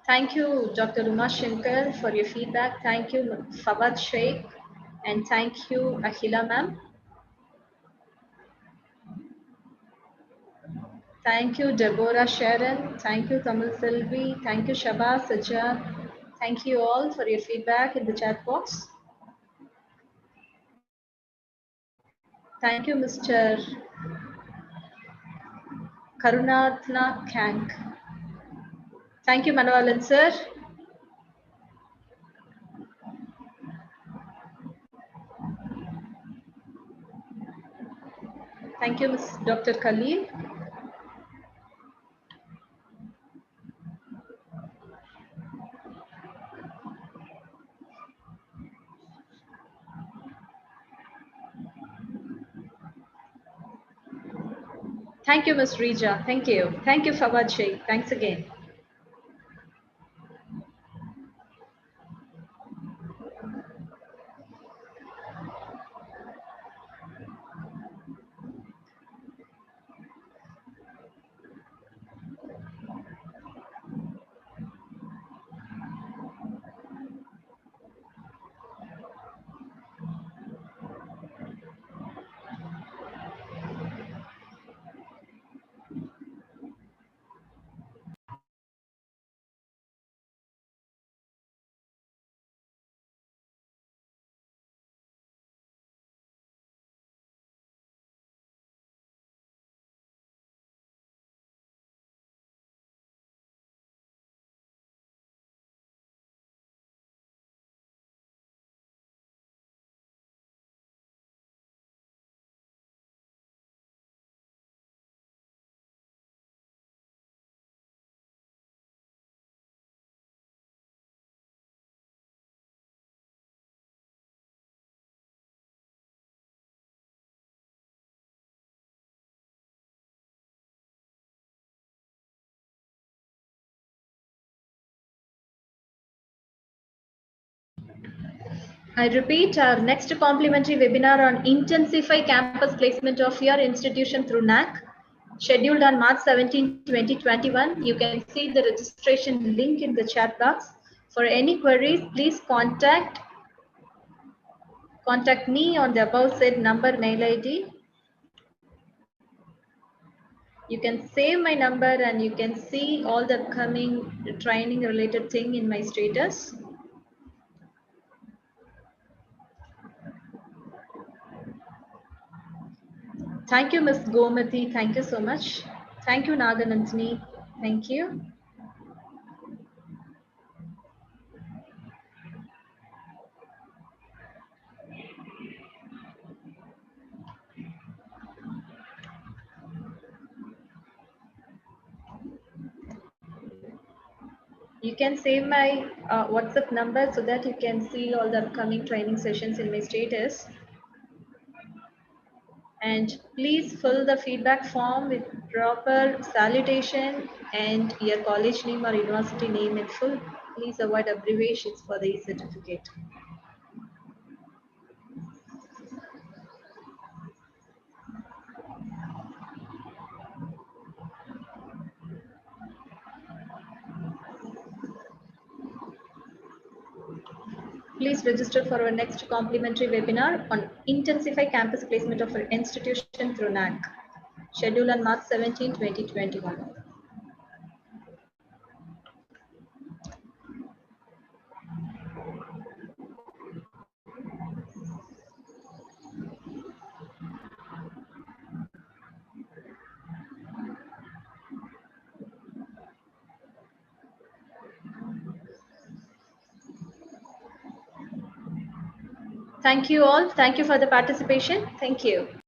Thank you, Dr. Uma Shankar, for your feedback. Thank you, Fawad Sheikh, and thank you, Ahila ma'am. Thank you, Deborah Sharon. Thank you, Tamil Selvi. Thank you, Shabaz Sajjad. Thank you all for your feedback in the chat box. Thank you, Mr. Karunathna Kank. Thank you, Manovalan sir. Thank you, Ms. Dr. Khalil. Thank you, Ms. Rija. Thank you. Thank you, Fawad Sheikh. Thanks again. I repeat, our next complimentary webinar on Intensify Campus Placement of your institution through NAAC, scheduled on March 17, 2021. You can see the registration link in the chat box. For any queries, please contact me on the above said number, mail ID. You can save my number and you can see all the upcoming training related thing in my status. Thank you, Ms. Gomati. Thank you so much. Thank you, Naganandini. Thank you. You can save my WhatsApp number so that you can see all the upcoming training sessions in my status. And please fill the feedback form with proper salutation and your college name or university name in full. Please avoid abbreviations for the certificate. Please register for our next complimentary webinar on Intensify Campus Placement of our institution through NAAC, scheduled on March 17, 2021. Thank you all. Thank you for the participation. Thank you.